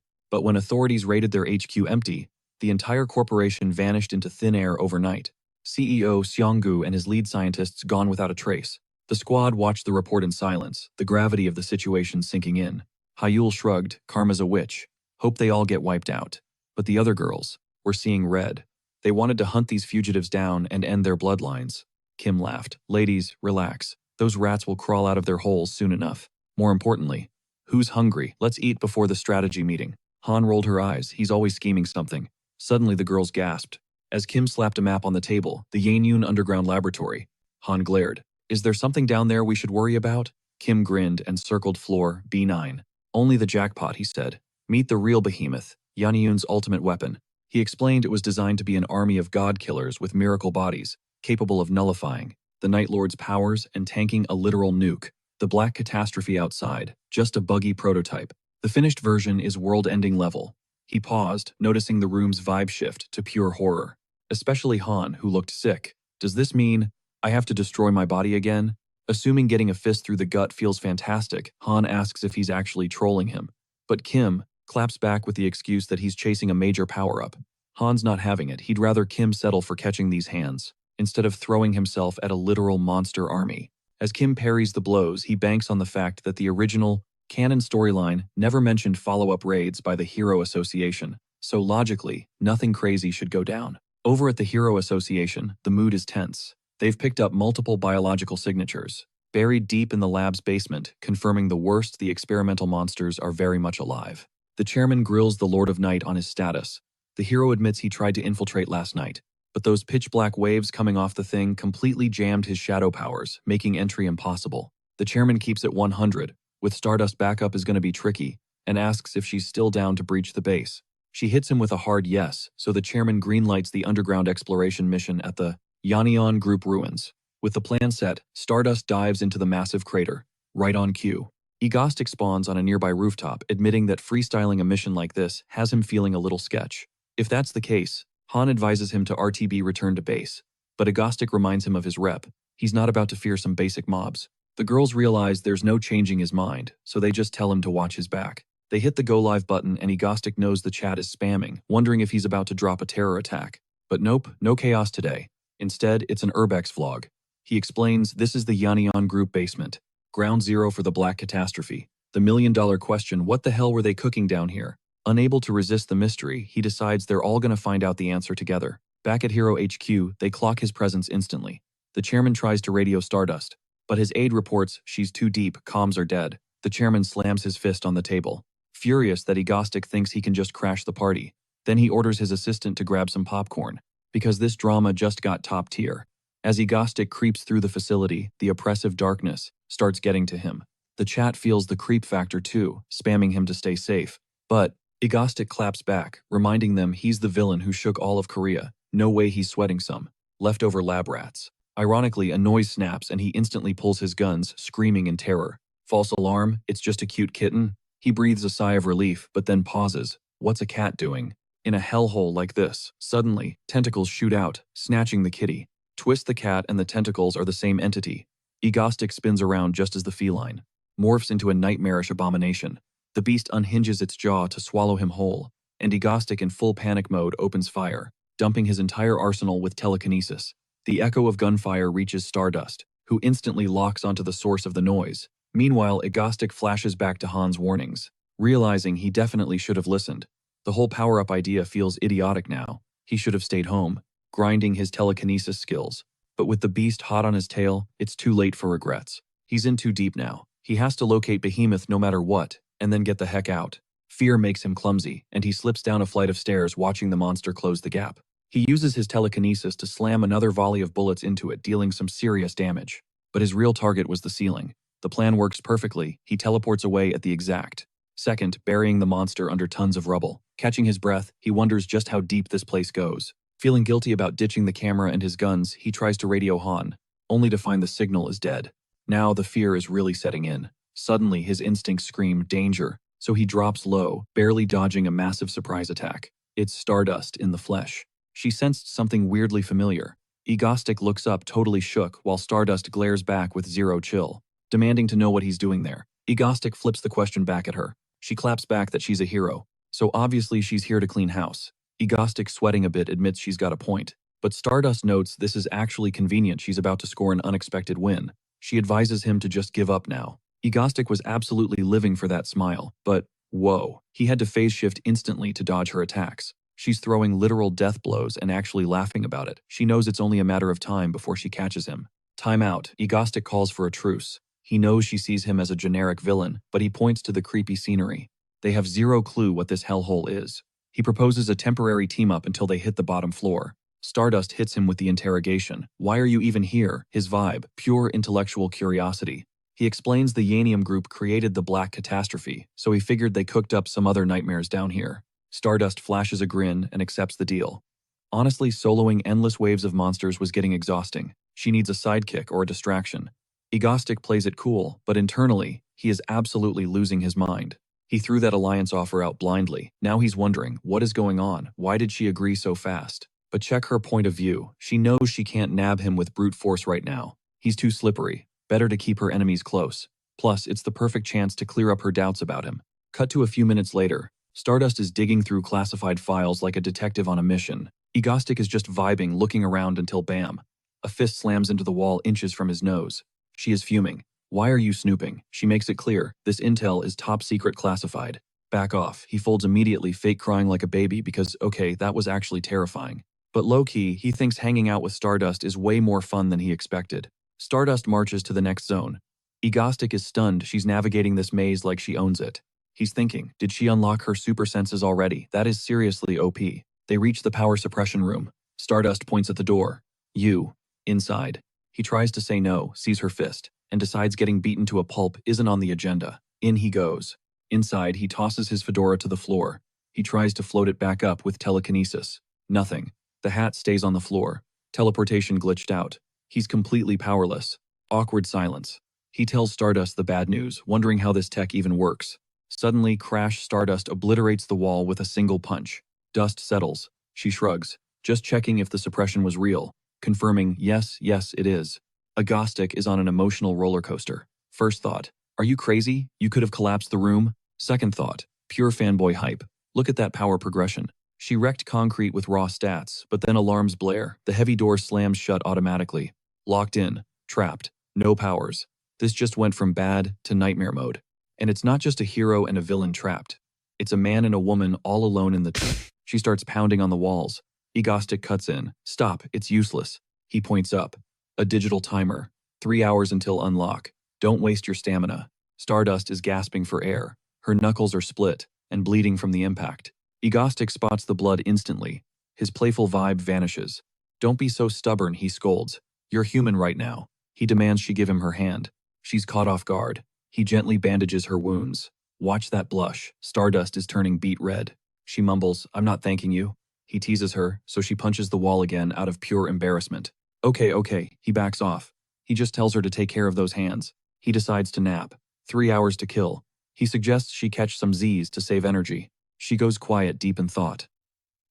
But when authorities raided their HQ empty, the entire corporation vanished into thin air overnight. CEO Seong-gu and his lead scientists gone without a trace. The squad watched the report in silence, the gravity of the situation sinking in. Hyul shrugged, "Karma's a witch. Hope they all get wiped out." But the other girls were seeing red. They wanted to hunt these fugitives down and end their bloodlines. Kim laughed. "Ladies, relax. Those rats will crawl out of their holes soon enough. More importantly, who's hungry? Let's eat before the strategy meeting." Han rolled her eyes. He's always scheming something. Suddenly the girls gasped. As Kim slapped a map on the table, the Yanyun Underground Laboratory. Han glared. "Is there something down there we should worry about?" Kim grinned and circled floor B9. "Only the jackpot," he said. "Meet the real behemoth, Yanyun's ultimate weapon." He explained it was designed to be an army of god killers with miracle bodies, capable of nullifying the Night Lord's powers and tanking a literal nuke. The black catastrophe outside, just a buggy prototype. The finished version is world-ending level. He paused, noticing the room's vibe shift to pure horror. Especially Han, who looked sick. "Does this mean I have to destroy my body again?" Assuming getting a fist through the gut feels fantastic, Han asks if he's actually trolling him. But Kim claps back with the excuse that he's chasing a major power-up. Han's not having it. He'd rather Kim settle for catching these hands, instead of throwing himself at a literal monster army. As Kim parries the blows, he banks on the fact that the original canon storyline never mentioned follow-up raids by the Hero Association, so logically, nothing crazy should go down. Over at the Hero Association, the mood is tense. They've picked up multiple biological signatures, buried deep in the lab's basement, confirming the worst: the experimental monsters are very much alive. The chairman grills the Lord of Night on his status. The hero admits he tried to infiltrate last night, but those pitch-black waves coming off the thing completely jammed his shadow powers, making entry impossible. The chairman keeps it 100. With Stardust backup is going to be tricky, and asks if she's still down to breach the base. She hits him with a hard yes, so the chairman greenlights the underground exploration mission at the Yannion Group ruins. With the plan set, Stardust dives into the massive crater. Right on cue. Egostic spawns on a nearby rooftop, admitting that freestyling a mission like this has him feeling a little sketch. If that's the case, Han advises him to RTB return to base. But Egostic reminds him of his rep. He's not about to fear some basic mobs. The girls realize there's no changing his mind, so they just tell him to watch his back. They hit the go live button and Egostic knows the chat is spamming, wondering if he's about to drop a terror attack. But nope, no chaos today. Instead, it's an Urbex vlog. He explains this is the Yannion Group basement. Ground zero for the Black Catastrophe. The million-dollar question, what the hell were they cooking down here? Unable to resist the mystery, he decides they're all gonna find out the answer together. Back at Hero HQ, they clock his presence instantly. The chairman tries to radio Stardust, but his aide reports she's too deep, comms are dead. The chairman slams his fist on the table, furious that Egostic thinks he can just crash the party. Then he orders his assistant to grab some popcorn, because this drama just got top tier. As Egostic creeps through the facility, the oppressive darkness starts getting to him. The chat feels the creep factor too, spamming him to stay safe. But Egostic claps back, reminding them he's the villain who shook all of Korea. No way he's sweating some leftover lab rats. Ironically, a noise snaps and he instantly pulls his guns, screaming in terror. False alarm, it's just a cute kitten. He breathes a sigh of relief, but then pauses. What's a cat doing? In a hellhole like this, suddenly, tentacles shoot out, snatching the kitty. Twist the cat and the tentacles are the same entity. Egostic spins around just as the feline morphs into a nightmarish abomination. The beast unhinges its jaw to swallow him whole, and Egostic in full panic mode opens fire, dumping his entire arsenal with telekinesis. The echo of gunfire reaches Stardust, who instantly locks onto the source of the noise. Meanwhile, Egostic flashes back to Han's warnings, realizing he definitely should have listened. The whole power-up idea feels idiotic now. He should have stayed home, grinding his telekinesis skills. But with the beast hot on his tail, it's too late for regrets. He's in too deep now. He has to locate Behemoth no matter what, and then get the heck out. Fear makes him clumsy, and he slips down a flight of stairs watching the monster close the gap. He uses his telekinesis to slam another volley of bullets into it, dealing some serious damage. But his real target was the ceiling. The plan works perfectly. He teleports away at the exact second, burying the monster under tons of rubble. Catching his breath, he wonders just how deep this place goes. Feeling guilty about ditching the camera and his guns, he tries to radio Han, only to find the signal is dead. Now the fear is really setting in. Suddenly, his instincts scream danger, so he drops low, barely dodging a massive surprise attack. It's Stardust in the flesh. She sensed something weirdly familiar. Egostic looks up totally shook while Stardust glares back with zero chill, demanding to know what he's doing there. Egostic flips the question back at her. She claps back that she's a hero, so obviously she's here to clean house. Egostic, sweating a bit, admits she's got a point. But Stardust notes this is actually convenient, she's about to score an unexpected win. She advises him to just give up now. Egostic was absolutely living for that smile, but whoa, he had to phase shift instantly to dodge her attacks. She's throwing literal death blows and actually laughing about it. She knows it's only a matter of time before she catches him. Time out. Egostic calls for a truce. He knows she sees him as a generic villain, but he points to the creepy scenery. They have zero clue what this hellhole is. He proposes a temporary team-up until they hit the bottom floor. Stardust hits him with the interrogation. Why are you even here? His vibe, pure intellectual curiosity. He explains the Yannion Group created the Black Catastrophe, so he figured they cooked up some other nightmares down here. Stardust flashes a grin and accepts the deal. Honestly, soloing endless waves of monsters was getting exhausting. She needs a sidekick or a distraction. Egostic plays it cool, but internally, he is absolutely losing his mind. He threw that alliance offer out blindly. Now he's wondering, what is going on? Why did she agree so fast? But check her point of view. She knows she can't nab him with brute force right now. He's too slippery. Better to keep her enemies close. Plus, it's the perfect chance to clear up her doubts about him. Cut to a few minutes later. Stardust is digging through classified files like a detective on a mission. Egostic is just vibing, looking around until bam. A fist slams into the wall inches from his nose. She is fuming. Why are you snooping? She makes it clear. This intel is top secret classified. Back off. He folds immediately, fake crying like a baby because, okay, that was actually terrifying. But low-key, he thinks hanging out with Stardust is way more fun than he expected. Stardust marches to the next zone. Egostic is stunned. She's navigating this maze like she owns it. He's thinking, did she unlock her super senses already? That is seriously OP. They reach the power suppression room. Stardust points at the door. You. Inside. He tries to say no, sees her fist, and decides getting beaten to a pulp isn't on the agenda. In he goes. Inside, he tosses his fedora to the floor. He tries to float it back up with telekinesis. Nothing. The hat stays on the floor. Teleportation glitched out. He's completely powerless. Awkward silence. He tells Stardust the bad news, wondering how this tech even works. Suddenly, Crash Stardust obliterates the wall with a single punch. Dust settles. She shrugs, just checking if the suppression was real, confirming, yes, it is. Agostic is on an emotional roller coaster. First thought, are you crazy? You could have collapsed the room. Second thought, pure fanboy hype. Look at that power progression. She wrecked concrete with raw stats, but then alarms blare. The heavy door slams shut automatically. Locked in, trapped, no powers. This just went from bad to nightmare mode. And it's not just a hero and a villain trapped. It's a man and a woman all alone in the She starts pounding on the walls. Agostic cuts in. Stop, it's useless. He points up. A digital timer. 3 hours until unlock. Don't waste your stamina. Stardust is gasping for air. Her knuckles are split and bleeding from the impact. Agostic spots the blood instantly. His playful vibe vanishes. Don't be so stubborn, he scolds. You're human right now. He demands she give him her hand. She's caught off guard. He gently bandages her wounds. Watch that blush. Stardust is turning beet red. She mumbles, I'm not thanking you. He teases her, so she punches the wall again out of pure embarrassment. Okay, he backs off. He just tells her to take care of those hands. He decides to nap. 3 hours to kill. He suggests she catch some Z's to save energy. She goes quiet, deep in thought.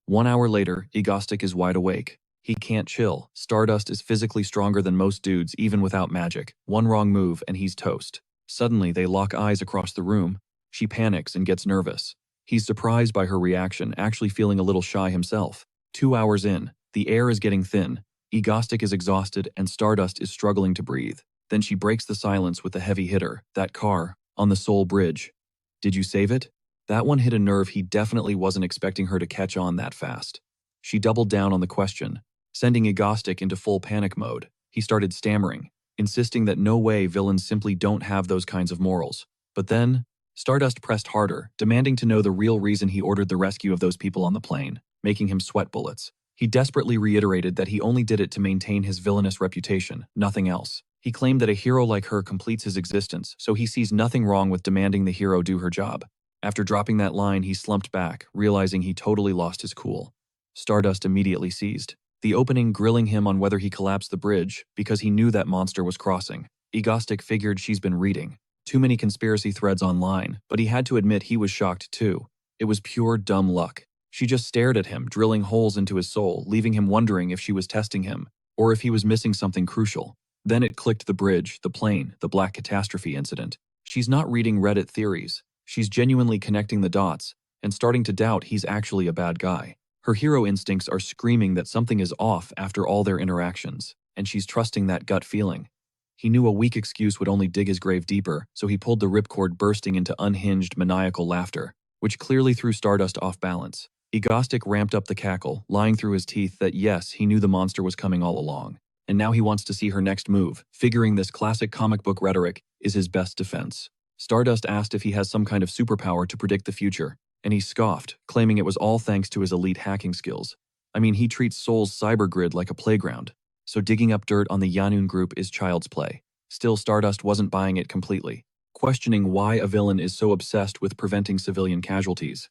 1 hour later, Agostic is wide awake. He can't chill. Stardust is physically stronger than most dudes, even without magic. One wrong move and he's toast. Suddenly, they lock eyes across the room. She panics and gets nervous. He's surprised by her reaction, actually feeling a little shy himself. 2 hours in, the air is getting thin. Agostic is exhausted and Stardust is struggling to breathe. Then she breaks the silence with a heavy hitter. That car, on the Soul Bridge. Did you save it? That one hit a nerve he definitely wasn't expecting her to catch on that fast. She doubled down on the question, sending Agostic into full panic mode. He started stammering, insisting that no way villains simply don't have those kinds of morals. But then, Stardust pressed harder, demanding to know the real reason he ordered the rescue of those people on the plane, making him sweat bullets. He desperately reiterated that he only did it to maintain his villainous reputation, nothing else. He claimed that a hero like her completes his existence, so he sees nothing wrong with demanding the hero do her job. After dropping that line, he slumped back, realizing he totally lost his cool. Stardust immediately seized. The opening grilling him on whether he collapsed the bridge, because he knew that monster was crossing. Agostic figured she's been reading too many conspiracy threads online, but he had to admit he was shocked too. It was pure dumb luck. She just stared at him, drilling holes into his soul, leaving him wondering if she was testing him, or if he was missing something crucial. Then it clicked: the bridge, the plane, the black catastrophe incident. She's not reading Reddit theories. She's genuinely connecting the dots, and starting to doubt he's actually a bad guy. Her hero instincts are screaming that something is off after all their interactions, and she's trusting that gut feeling. He knew a weak excuse would only dig his grave deeper, so he pulled the ripcord, bursting into unhinged, maniacal laughter, which clearly threw Stardust off balance. Agostic ramped up the cackle, lying through his teeth that yes, he knew the monster was coming all along. And now he wants to see her next move, figuring this classic comic book rhetoric is his best defense. Stardust asked if he has some kind of superpower to predict the future, and he scoffed, claiming it was all thanks to his elite hacking skills. I mean, he treats Soul's cybergrid like a playground, so digging up dirt on the Yanun group is child's play. Still, Stardust wasn't buying it completely, questioning why a villain is so obsessed with preventing civilian casualties.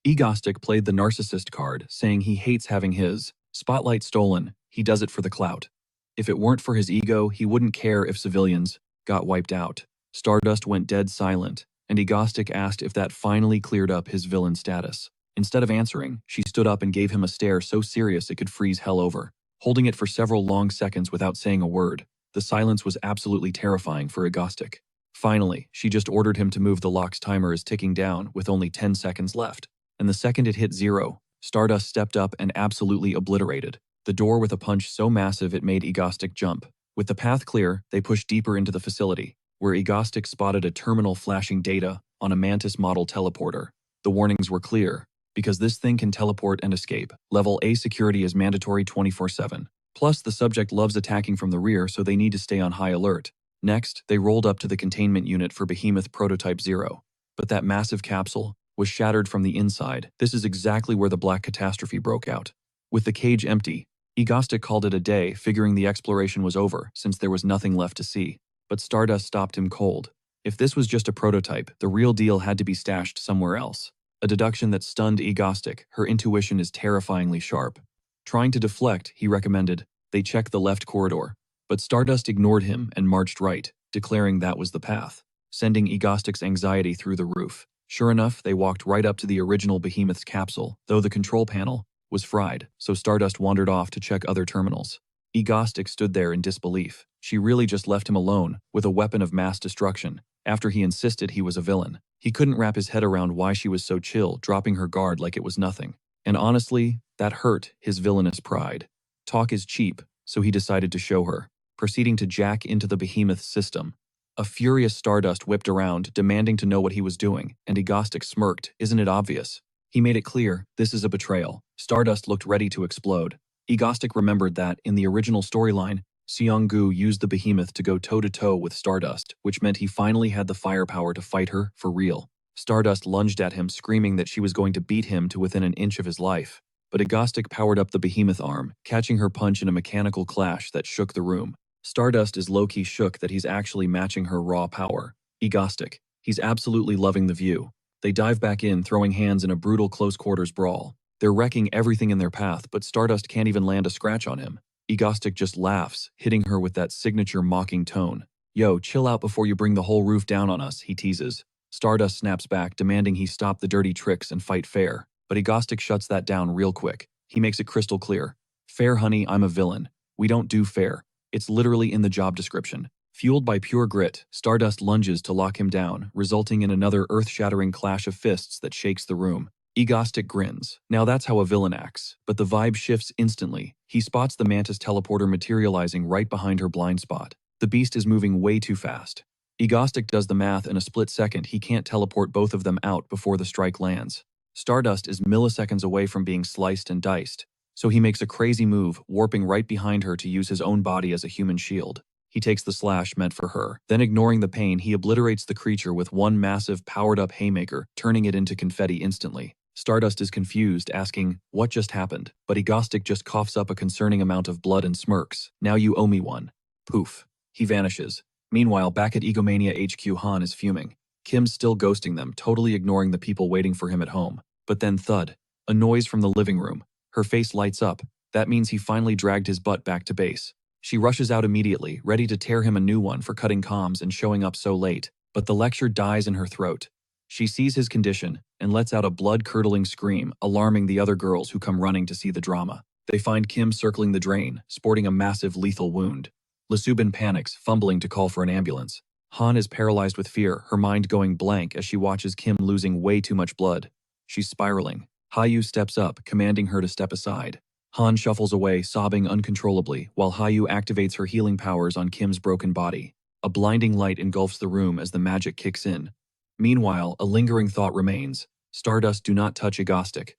Agostic played the narcissist card, saying he hates having his spotlight stolen, he does it for the clout. If it weren't for his ego, he wouldn't care if civilians got wiped out. Stardust went dead silent, and Agostic asked if that finally cleared up his villain status. Instead of answering, she stood up and gave him a stare so serious it could freeze hell over. Holding it for several long seconds without saying a word, the silence was absolutely terrifying for Agostic. Finally, she just ordered him to move. The lock's timer is ticking down with only 10 seconds left. And the second it hit 0, Stardust stepped up and absolutely obliterated the door with a punch so massive it made Agostic jump. With the path clear, they pushed deeper into the facility, where Agostic spotted a terminal flashing data on a Mantis model teleporter. The warnings were clear, because this thing can teleport and escape. Level A security is mandatory 24/7. Plus, the subject loves attacking from the rear, so they need to stay on high alert. Next, they rolled up to the containment unit for Behemoth Prototype 0. But that massive capsule was shattered from the inside. This is exactly where the black catastrophe broke out. With the cage empty, Agostic called it a day, figuring the exploration was over since there was nothing left to see. But Stardust stopped him cold. If this was just a prototype, the real deal had to be stashed somewhere else. A deduction that stunned Agostic. Her intuition is terrifyingly sharp. Trying to deflect, he recommended, They checked the left corridor, but Stardust ignored him and marched right, declaring that was the path, sending Egostic's anxiety through the roof. Sure enough, they walked right up to the original Behemoth's capsule, though the control panel was fried, so Stardust wandered off to check other terminals. Egostic stood there in disbelief. She really just left him alone, with a weapon of mass destruction, after he insisted he was a villain. He couldn't wrap his head around why she was so chill, dropping her guard like it was nothing. And honestly, that hurt his villainous pride. Talk is cheap, so he decided to show her, proceeding to jack into the Behemoth's system. A furious Stardust whipped around, demanding to know what he was doing, and Egostic smirked. Isn't it obvious? He made it clear, this is a betrayal. Stardust looked ready to explode. Egostic remembered that, in the original storyline, Seong-gu used the Behemoth to go toe-to-toe with Stardust, which meant he finally had the firepower to fight her for real. Stardust lunged at him, screaming that she was going to beat him to within an inch of his life. But Egostic powered up the Behemoth arm, catching her punch in a mechanical clash that shook the room. Stardust is low-key shook that he's actually matching her raw power. Egostic. He's absolutely loving the view. They dive back in, throwing hands in a brutal close-quarters brawl. They're wrecking everything in their path, but Stardust can't even land a scratch on him. Egostic just laughs, hitting her with that signature mocking tone. Yo, chill out before you bring the whole roof down on us, he teases. Stardust snaps back, demanding he stop the dirty tricks and fight fair. But Egostic shuts that down real quick. He makes it crystal clear. Fair, honey, I'm a villain. We don't do fair. It's literally in the job description. Fueled by pure grit, Stardust lunges to lock him down, resulting in another earth-shattering clash of fists that shakes the room. Egostic grins. Now that's how a villain acts, but the vibe shifts instantly. He spots the Mantis teleporter materializing right behind her blind spot. The beast is moving way too fast. Egostic does the math in a split second. He can't teleport both of them out before the strike lands. Stardust is milliseconds away from being sliced and diced, so he makes a crazy move, warping right behind her to use his own body as a human shield. He takes the slash meant for her. Then, ignoring the pain, he obliterates the creature with one massive, powered-up haymaker, turning it into confetti instantly. Stardust is confused, asking, what just happened? But Egostic just coughs up a concerning amount of blood and smirks. Now you owe me one. Poof. He vanishes. Meanwhile, back at Egomania HQ, Han is fuming. Kim's still ghosting them, totally ignoring the people waiting for him at home. But then thud. A noise from the living room. Her face lights up. That means he finally dragged his butt back to base. She rushes out immediately, ready to tear him a new one for cutting comms and showing up so late. But the lecture dies in her throat. She sees his condition and lets out a blood-curdling scream, alarming the other girls who come running to see the drama. They find Kim circling the drain, sporting a massive lethal wound. Lasubin panics, fumbling to call for an ambulance. Han is paralyzed with fear, her mind going blank as she watches Kim losing way too much blood. She's spiraling. Hayu steps up, commanding her to step aside. Han shuffles away, sobbing uncontrollably, while Hayu activates her healing powers on Kim's broken body. A blinding light engulfs the room as the magic kicks in. Meanwhile, a lingering thought remains. Stardust, do not touch Egostic.